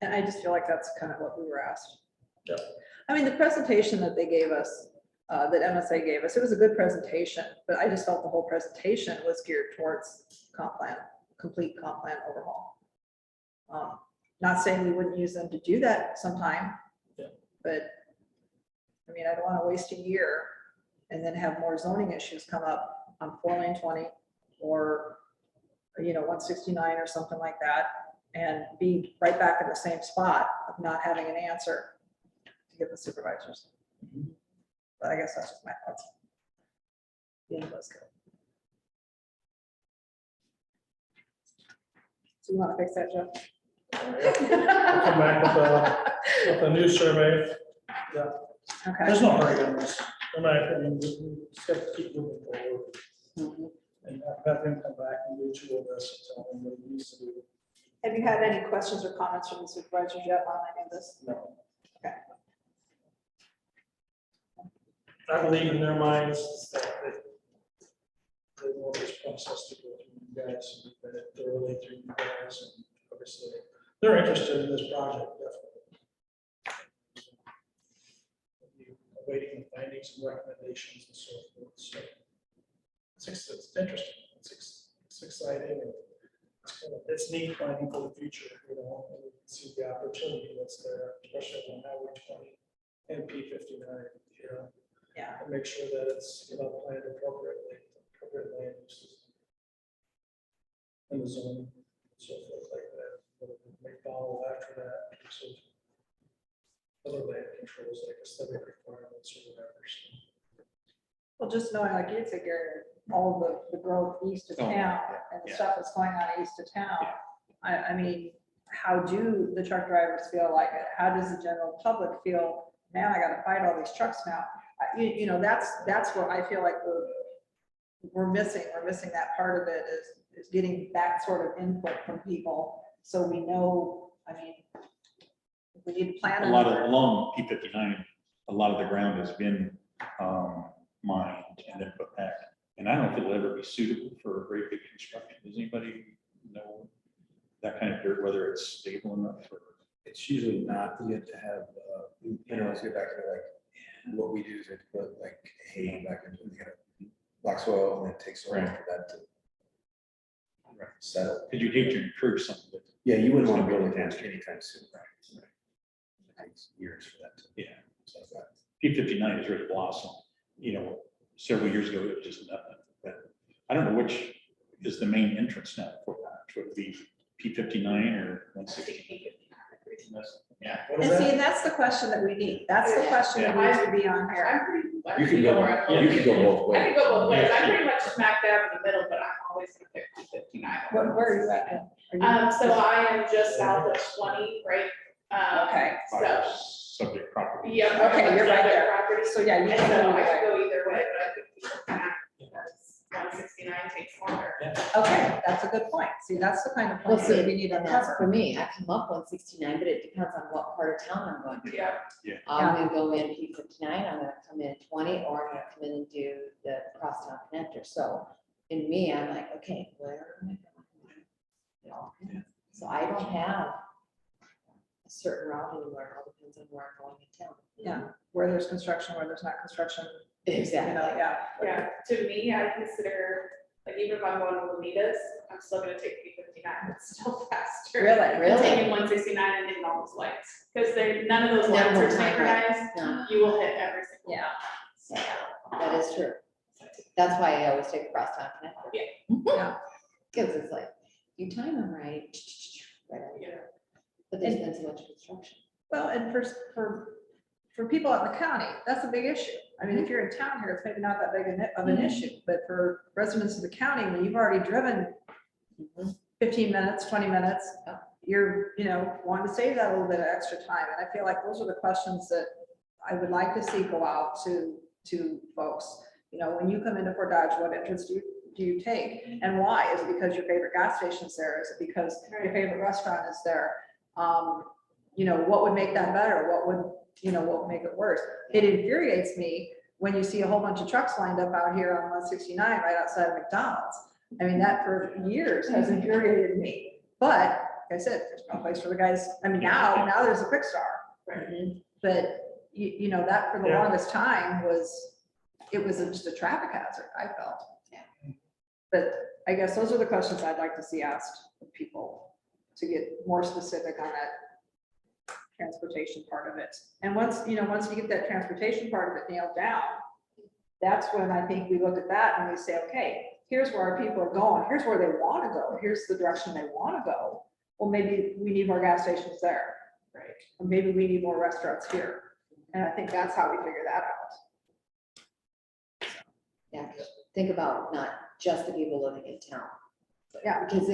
And I just feel like that's kind of what we were asked. Yeah. I mean, the presentation that they gave us, that MSA gave us, it was a good presentation, but I just felt the whole presentation was geared towards comp plan, complete comp plan overhaul. Not saying we wouldn't use them to do that sometime. Yeah. But I mean, I don't want to waste a year and then have more zoning issues come up on 4 lane 20 or, you know, 169 or something like that, and be right back in the same spot of not having an answer to give the supervisors. But I guess that's just my thoughts. The end was good. So you want to fix that, Jeff? I'll come back with a new survey. Okay, There's no hurry on this. In my opinion, we just have to keep moving forward. And have him come back and do 2 of this and tell him what he needs to do. have you had any questions or comments from the supervisors yet on any of this? No. Okay. I believe in their minds that they want this process to go through you guys, and that it thoroughly through you guys, and obviously, they're interested in this project, definitely. Awaiting the findings and recommendations and so forth, so. It's interesting, it's exciting, and it's neat planning for the future, you know, and you can see the opportunity that's there, especially on Highway 20 and P59, you know. Yeah. And make sure that it's, you know, planned appropriately, appropriate land uses. And the zone, so forth like that, but it may follow after that, so. Other land controls like aesthetic requirements or whatever, so. Well, just knowing, like you said, Gary, all the growth east of Oh, town yeah, and the yeah. stuff that's going on east of town. Yeah. I mean, how do the truck drivers feel like it? How does the general public feel? Man, I gotta fight all these trucks now. You know, that's where I feel like we're missing that part of it is getting that sort of input from people. So we know, I mean, we need to plan. A lot of, along P59, a lot of the ground has been mined and then put back. And I don't know if it'll ever be suitable for a very big construction. Does anybody know that kind of dirt, whether it's stable enough or? It's usually not good to have, minerals get back to like, what we do is we put like hay back into it, black soil, and it takes a while for that to settle. Because you'd hate to encourage something that. Yeah, you wouldn't want to build a camp anytime soon. Right. It takes years for that to. Yeah. So that- P59 has really blossomed, you know, several years ago, it was just nothing. But I don't know which is the main entrance now for that. Would it be P59 or 160? Yeah. What is And see, that? and that's the question that we need. That's the question that needs to be on here. I'm pretty. You can go, you can go both I ways. could go both ways. Yeah. I'm pretty much smack dab in the middle, but I'm always gonna pick 59. Where are you at? Are you- So I am just south of 20, right? Okay. So, Subject property. yeah. Okay, you're right there. Property. So yeah, you And can so go I either could way. go either way, but I think because 169 takes longer. Okay, that's a good point. See, that's the kind of Well, point that see, we need to and that's for cover. me, I come up 169, but it depends on what part of town I'm going to. Yeah. I'm gonna go in P59, I'm gonna come in 20, or I'm gonna come in and do the crosstown connector. So in me, I'm like, okay, where am I going? You know, so I don't have a certain route anymore. It all depends on where I'm going in town. Yeah, where there's construction, where there's not construction. You know, Exactly. yeah. Yeah, to me, I consider, like, even if I'm going to Lamitas, I'm still gonna take P59, it's still faster. Really? than Really? Taking 169 and hitting all those lights, because none of those None lights of are them time, right. synchronized, No, you will hit every single Yeah. one. So, that is true. That's why I always take crosstown connector. Yeah. Because it's like, you time them right. Right. yeah. But there's been so much construction. Well, and for people out in the county, that's a big issue. I mean, if you're in town here, it's maybe not that big of an issue, but for residents of the county, when you've already driven 15 minutes, 20 minutes, you're, you know, wanting to save that little bit of extra time. And I feel like those are the questions that I would like to see go out to folks. You know, when you come into Fort Dodge, what entrance do you take? And why? Is it because your favorite gas station's there? Is it because your favorite restaurant is there? You know, what would make that better? What would make it worse? It infuriates me when you see a whole bunch of trucks lined up out here on 169 right outside of McDonald's. I mean, that for years has infuriated me. But like I said, there's no place for the guys. I mean, now there's a Quick Star. Right. But you know, that for the Yeah. longest time was just a traffic hazard, I felt. Yeah. But I guess those are the questions I'd like to see asked of people to get more specific on that transportation part of it. And once you get that transportation part of it nailed down, that's when I think we look at that and we say, okay, here's where our people are going. Here's where they want to go. Here's the direction they want to go. Well, maybe we need more gas stations there, right? Or maybe we need more restaurants here. And I think that's how we figure that out. Yeah, 'cause think about not just the people living in town. Yeah. Because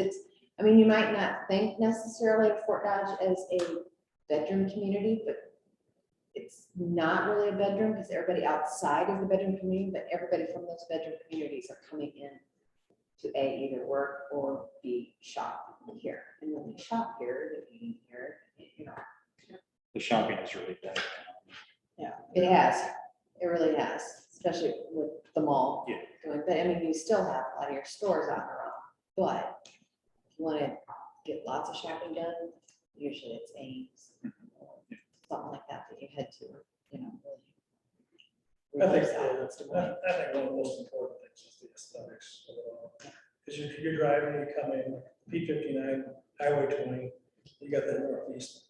I mean, you might not think necessarily of Fort Dodge as a bedroom community, but it's not really a bedroom because everybody outside of the bedroom community, but everybody from those bedroom communities are coming in to either work or be shop here. And when they shop here, they're eating here, you know, The shopping is really bad. it has, it really has, especially with the mall. Yeah. But I mean, you still have a lot of your stores on their own, but if you want to get lots of shopping done, usually it's Ames. or Something like that that you head to, you know. I really think, south of Des Moines. I think one of the most important things is the aesthetics of it all. Because you're driving, you come in, P59, Highway 20, you got that northeast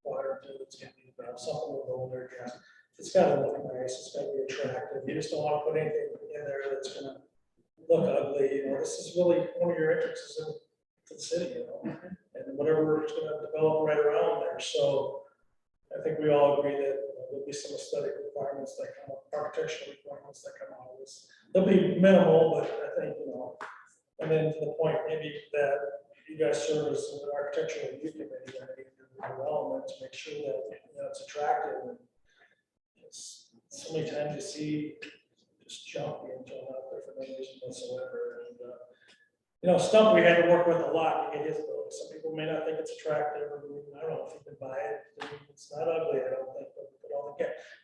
water, it's gonna be about something with older gas. It's gotta look nice, it's gotta be attractive, you just don't wanna put anything in there that's gonna look ugly, you know, this is really one of your entrances into the city, you know? And whatever is gonna develop right around there, so I think we all agree that there'll be some aesthetic requirements that come up, architectural requirements that come out of this. They'll be minimal, but I think, and then to the point maybe that you guys serve as an architectural review committee, or maybe development to make sure that, it's attractive. And it's so many times you see just junk being thrown out there for no reason whatsoever. And, Stump, we had to work with a lot to get his building. Some people may not think it's attractive, or I don't know if you can buy it. I mean, it's not ugly, I don't think, but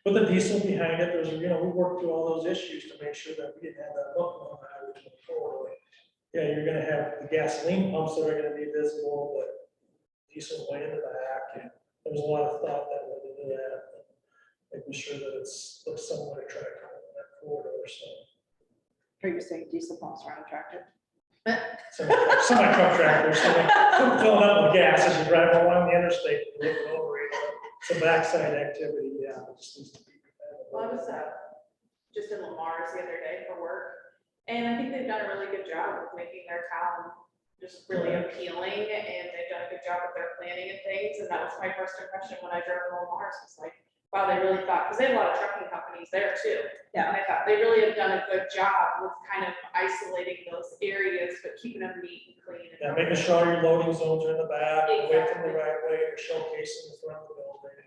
put the diesel behind it. There's, we worked through all those issues to make sure that we didn't have that look on the highway 24. Yeah, you're gonna have the gasoline pumps that are gonna be visible, but diesel way in the back. And there's a lot of thought that went into that, making sure that it's looks somewhat attractive in that corridor. So Are you saying diesel pumps aren't attractive? semi truck tractors, filling up with gas as you drive along the interstate, looking over it. It's a backside activity. Yeah, it just needs to be. Well, I was just in Lamar's the other day for work, and I think they've done a really good job of making their town just really appealing, and they've done a good job with their planning and things, and that was my first impression when I drove to Lamar's, was like, wow, they really thought, because they have a lot of trucking companies there too. Yeah. And I thought they really have done a good job with kind of isolating those areas, but keeping them neat and clean. Yeah, making sure your loading zones are in the back, away from the right way, or showcasing the front of the building.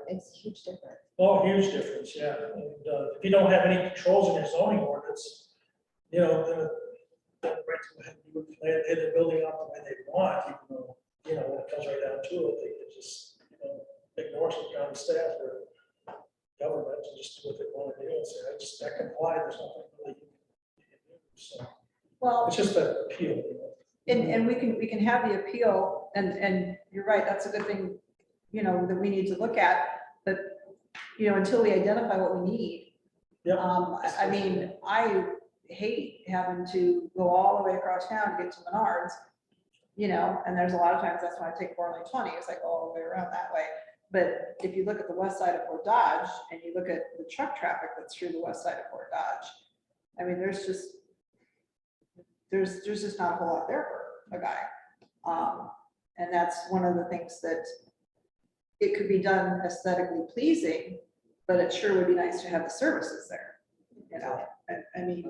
It's a huge difference. Oh, huge difference, yeah. And if you don't have any controls in your zoning ordinance, then the rental head would lay the building out the way they want, even though, when it comes right down to it, they could just, ignore some county staff or government and just do what they want to do and say, I comply, there's nothing really you can do. So Well, it's just that appeal, and we can have the appeal, and you're right, that's a good thing, that we need to look at, but, until we identify what we need. Yeah. I mean, I hate having to go all the way across town to get to Menards, and there's a lot of times that's when I take 420, it's like all the way around that way. But if you look at the west side of Fort Dodge and you look at the truck traffic that's through the west side of Fort Dodge, I mean, there's just not a whole lot there for a guy. And that's one of the things that it could be done aesthetically pleasing, but it sure would be nice to have the services there. I mean,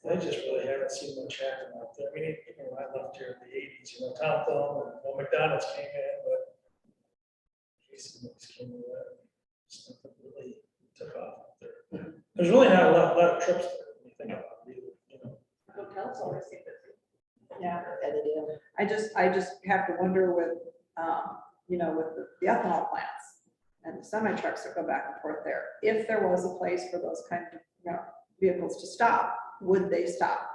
I just really haven't seen much happen out there. I mean, even when I left here in the 80s, Tom Thumb and McDonald's came in, but came in, nothing really took off out there. There's really not a lot of trips there when you think about it either, Hotels always seem busy. yeah, Yeah, they do. I just have to wonder with, with the ethanol plants and the semi trucks that go back and forth there, if there was a place for those kind of, vehicles to stop, would they stop?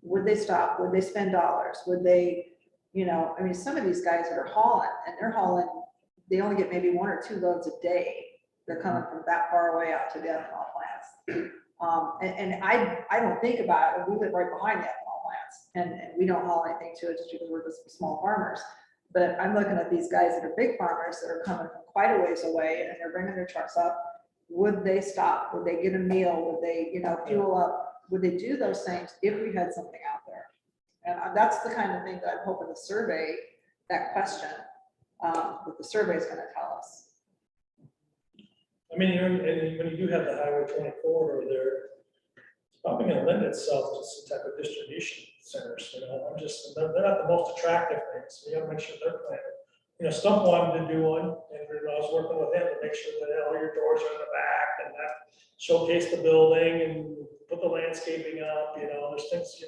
Would they stop? Would they spend dollars? Would they, I mean, some of these guys that are hauling, and they're hauling, they only get maybe 1 or 2 loads a day. They're coming from that far away out to the ethanol plants. And I don't think about it. We live right behind the ethanol plants, and we don't haul anything to it just because we're just small farmers. But I'm looking at these guys that are big farmers that are coming from quite a ways away, and they're bringing their trucks up. Would they stop? Would they get a meal? Would they, fuel up? Would they do those things if we had something out there? And that's the kind of thing that I'm hoping the survey, that question, that the survey is going to tell us. I mean, and when you do have the Highway 20 corridor there, it's probably going to lend itself to some type of distribution centers. They're not the most attractive things. You got to make sure they're planted. Stump wanted to do one, and I was working with him to make sure that all your doors are in the back and that showcase the building and put the landscaping up. There's things.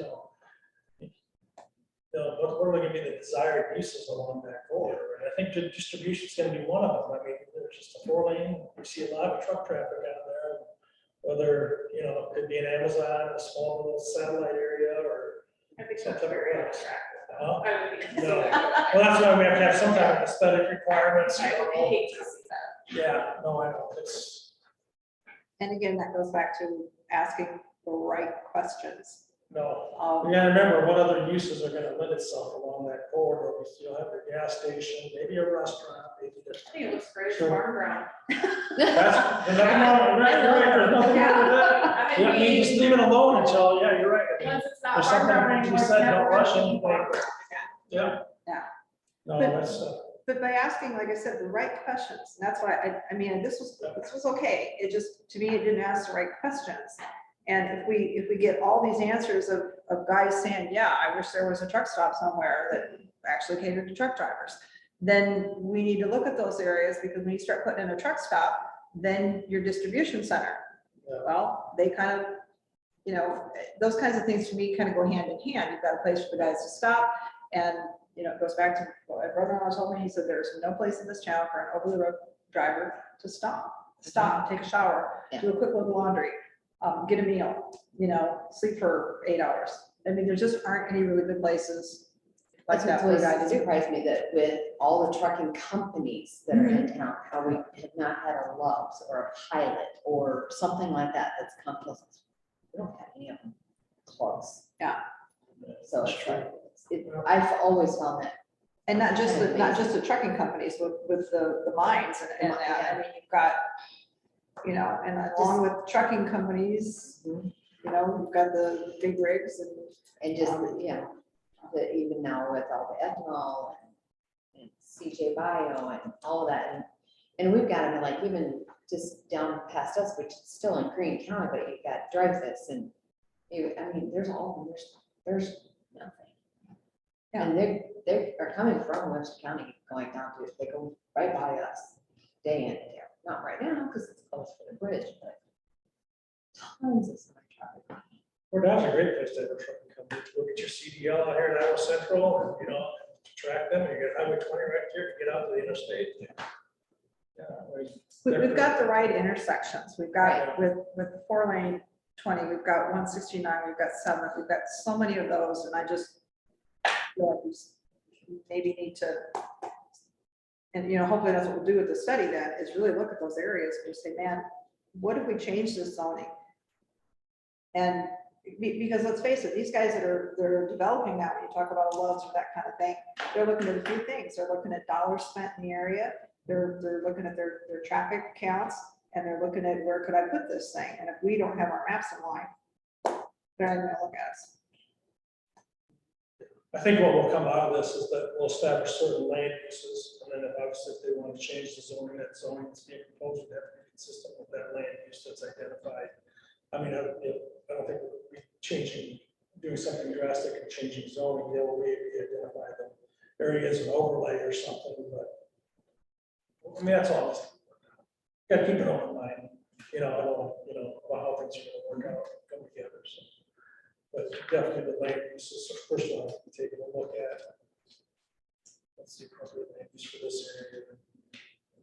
What are going to be the desired uses along that corridor? And I think the distribution is going to be one of them. I mean, there's just a 4-lane. We see a lot of truck traffic out there. Whether it could be an Amazon, a small little satellite area, or I think some that's type of very place. attractive. Huh? I would be. No. Well, that's why we have to have some kind of aesthetic requirements. I would hate to see that. Yeah, no, I know, it's, And again, that goes back to asking the right questions. no. You gotta remember what other uses are gonna lend itself along that corridor. You'll have your gas station, maybe a restaurant, maybe I think it looks great as Sure. farm ground. that's, there's nothing wrong, right, you're right, there's nothing wrong with that. I Yeah, I mean, just leave it alone until, yeah, you're right. I mean, Once it's not There's farm something ground you anymore. said, it's never don't rush gonna be anything. farm ground again. Yeah. Yeah. No, But- that's, but by asking, like I said, the right questions, and that's why I mean, this was okay. It just, to me, it didn't ask the right questions. And if we get all these answers of guys saying, yeah, I wish there was a truck stop somewhere that actually catered to truck drivers, then we need to look at those areas, because when you start putting in a truck stop, then your distribution center, Yeah. well, they kind of, you know, those kinds of things to me kind of go hand in hand. You've got a place for the guys to stop, and, you know, it goes back to what my brother-in-law told me. He said, there's no place in this town for an over-the-road driver to stop, take a shower, do a quick little laundry, get a meal, you know, sleep for 8 hours. I mean, there just aren't any really good places like That's that what's for a guy always to do. surprised me, that with all the trucking companies that are in town, how we have not had a Love's or a Pilot or something like that that's come to us. We don't have any of them close. Yeah. So it's like, I've always found that. And not just the trucking companies, with the mines and that. I mean, you've got, you know, and along with trucking companies, you know, you've got the big rigs And just, you know, even now with all the ethanol and CJ Bio and all of that, and we've got them like even just down past us, which is still in Greene County, but you've got Dreyfus and I mean, there's nothing. And they are coming from Webster County, going down to, they go right by us, day in and day out. Not right now, because it's close for the bridge, but tons of summer traffic. We're down a great place to have a trucking company. Go get your CDL out here in Iowa Central, and, you know, track them, and you get Highway 20 right there to get out to the interstate. Yeah, we've got the right intersections. We've got, with the 4-lane 20, we've got 169, we've got 7, we've got so many of those, and I just feel like we maybe need to, and, you know, hopefully that's what we'll do with the study then, is really look at those areas and just say, man, what if we change this zoning? And because let's face it, these guys that are developing that, when you talk about Love's or that kind of thing, they're looking at a few things. They're looking at dollars spent in the area. They're looking at their traffic counts, and they're looking at, where could I put this thing? And if we don't have our maps in line, they're not gonna look at us. I think what will come out of this is that we'll establish certain land uses, and then obviously if they want to change the zoning, that zoning that's being proposed would have to be consistent with that land use that's identified. I mean, I don't think we'll be doing something drastic and changing zoning. They'll maybe identify the areas of overlay or something, but I mean, that's all. Got to keep an open mind, you know, I don't, you know, about how things are going to work out, come together, so. But definitely the land uses, so first of all, we're taking a look at what's the appropriate land use for this area and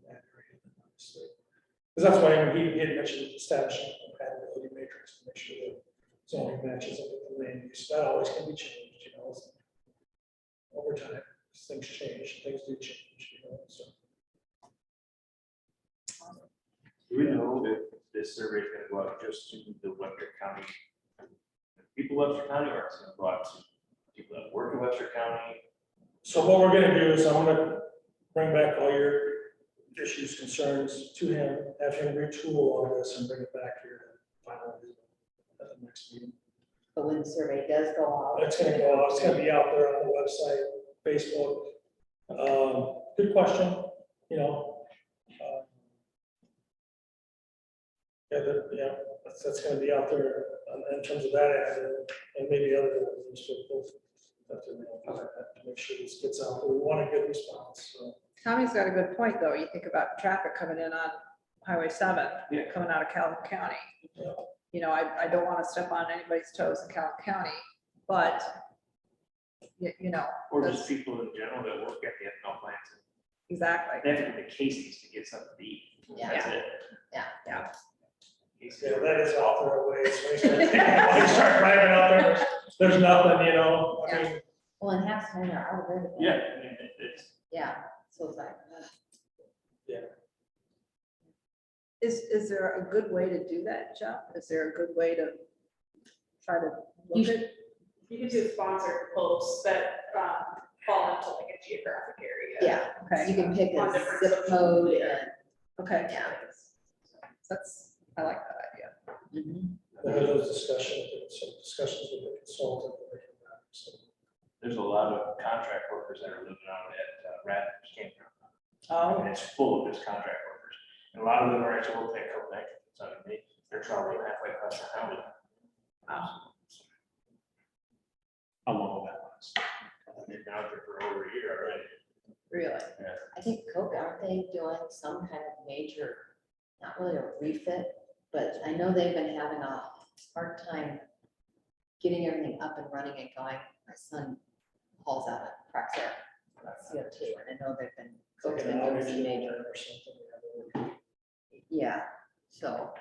that area, obviously. Because that's why he had mentioned establishing a compatibility matrix to make sure that zoning matches up with the land use. That always can be changed, you know, over time, things change, things do change, you know, so. Do we know if this survey is going to go out just to the Webster County, people of Webster County, or it's going to go out to people that work in Webster County? So what we're gonna do is I'm gonna bring back all your issues, concerns to him, have him retool all this and bring it back here to finalize it at the next meeting. But when the survey does go out. It's gonna go out, it's gonna be out there on the website, Facebook. Good question, you know. Yeah, that's gonna be out there in terms of that ad and maybe other ones. To make sure this gets out, we want a good response, so. Tommy's got a good point, though. You think about traffic coming in on Highway 7, Yeah. coming out of Calhoun County. Yeah. You know, I don't want to step on anybody's toes in Calhoun County, but, you know. Or that's- just people in general that work at the ethanol plants? Exactly. They have to go to Casey's to get something to eat. Yeah. That's it. Yeah. Casey's. Yeah, that is out there a ways. When you start driving out there, there's nothing, you know, I mean. Well, and half the time they're out of there. Yeah, I mean, it's, Yeah, so it's like, Is there a good way to do that, Jeff? Is there a good way to try to You look at? You can do sponsored posts that fall into like a geographic area. yeah, Okay, you can pick On a different zip social code media. okay. Yeah. I like that idea. and. There are those discussions with the consultant. there's a lot of contract workers that are living out at Radford campground. Oh, And it's full of just contract workers. And a lot of them are actually working at Copenhagen, so they're traveling halfway across the county. How long will that last? They've been out there for over a year already. Really? Yeah. I think Coke, aren't they doing some kind of major, not really a refit, but I know they've been having a hard time getting everything up and running and going. My son hauls out of Praxair, CO2, and I know they've been, Coke's been doing some major, or something. yeah, so,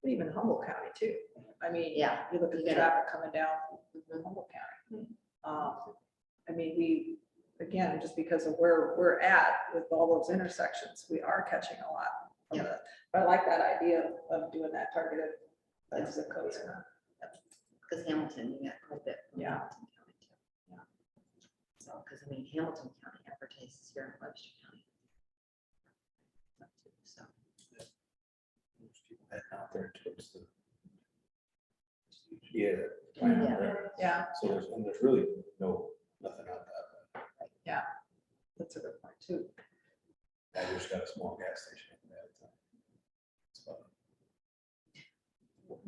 Even Humboldt County too. I mean, yeah. you look at the Yeah. traffic coming down Mhm. Humboldt County. I mean, we, again, just because of where we're at with all those intersections, we are catching a lot from the, but I like that idea of doing that targeted zip codes. Because Hamilton, you got quite a bit. from Yeah. Hamilton County too. Yeah. So, because I mean, Hamilton County advertises here in Webster County. So, Most people heading out there towards the. Yeah. Yeah. Yeah, So there's really nothing out that way. that's a good point too. I just got a small gas station. Up there. It's about-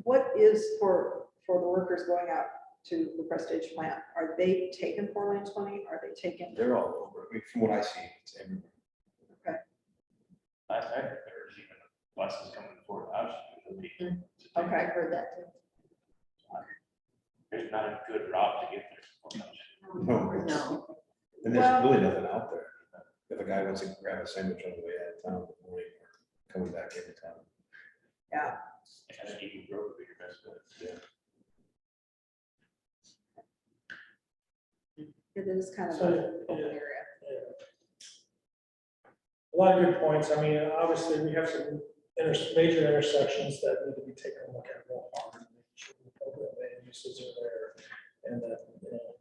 What is for the workers going out to the Prestige plant? Are they taking 4 lane 20? Are they taking? They're all over. I mean, from what I see, it's everywhere. Last I heard, there was even buses coming to Fort Dodge. Okay. I heard that too. There's not a good route to get there. to Fort Dodge. No, it's- No, and there's Well- really nothing out there. If a guy wants to grab a sandwich on the way out of town, in the morning or coming back into town. Yeah, I think Eagle Grove would be your best bet. Yeah. it is kind of So, an open yeah. area. Yeah. A lot of good points. I mean, obviously, we have some major intersections that need to be taken a look at real hard. Make sure the appropriate land uses are there, and that, you know,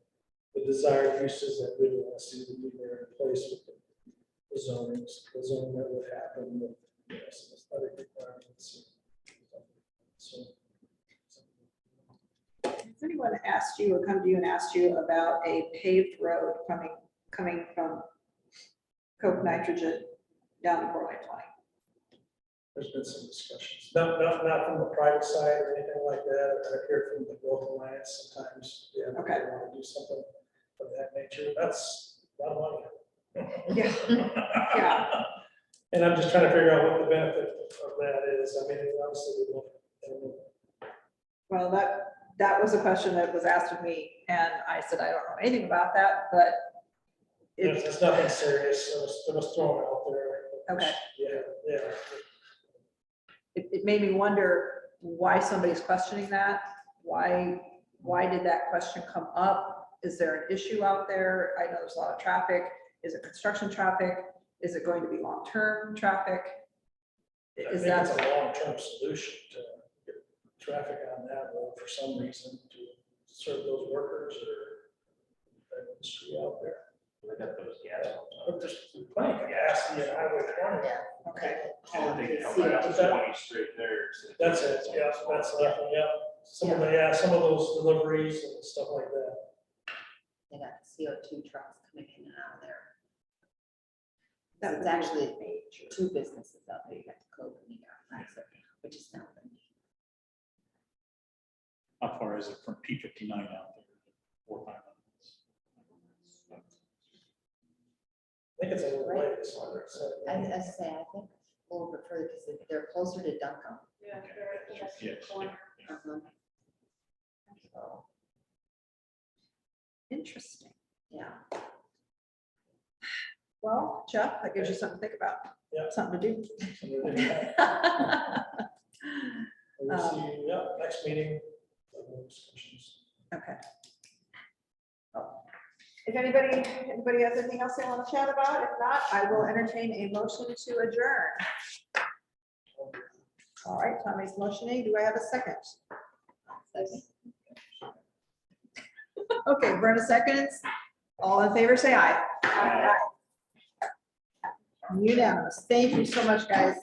the desired uses that we want to see to be there in place with the zonings, the zone that would happen with, you know, some aesthetic requirements. So. Has anyone asked you or come to you and asked you about a paved road coming from Coke Nitrogen down to 4 lane 20? There's been some discussions, not from the private side or anything like that. I've heard from the growth alliance sometimes, yeah, they Okay. want to do something of that nature. That's a lot of money. Yeah. Yeah. And I'm just trying to figure out what the benefit of that is. I mean, obviously, we don't. Well, that was a question that was asked of me, and I said, I don't know anything about that, but It's nothing serious. It was thrown out there. Okay. Yeah. it made me wonder why somebody's questioning that. Why did that question come up? Is there an issue out there? I know there's a lot of traffic. Is it construction traffic? Is it going to be long-term traffic? I Is think it's that, a long-term solution to get traffic on that road for some reason to serve those workers or that industry out there. They got those gas. There's plenty of gas in Highway 20. okay, I think come right up to 20 straight there. so That's it, yeah, that's, yeah. Some of those deliveries and stuff like that. they got CO2 trucks coming in and out of there. that It's would be actually major. two businesses out there, you got the Coke and you got Praxair, which is now. How far is it from P59 out there? 4 or 5 minutes. I think it's a little late, so. I say, I think a little bit further because they're closer to Duncan. Yeah, they're at the Yes, corner. Uh-huh. So, Interesting. yeah. Well, Jeff, that gives you something to think about. Yeah. Something to do. We'll see, yeah, next meeting. Discussions. Okay. If anybody has anything else they want to chat about, if not, I will entertain a motion to adjourn. All right, Tommy's motioning. Do I have a second? Second. Okay, Brenda seconds. All in favor, say aye. Aye. Unanimous. Thank you so much, guys.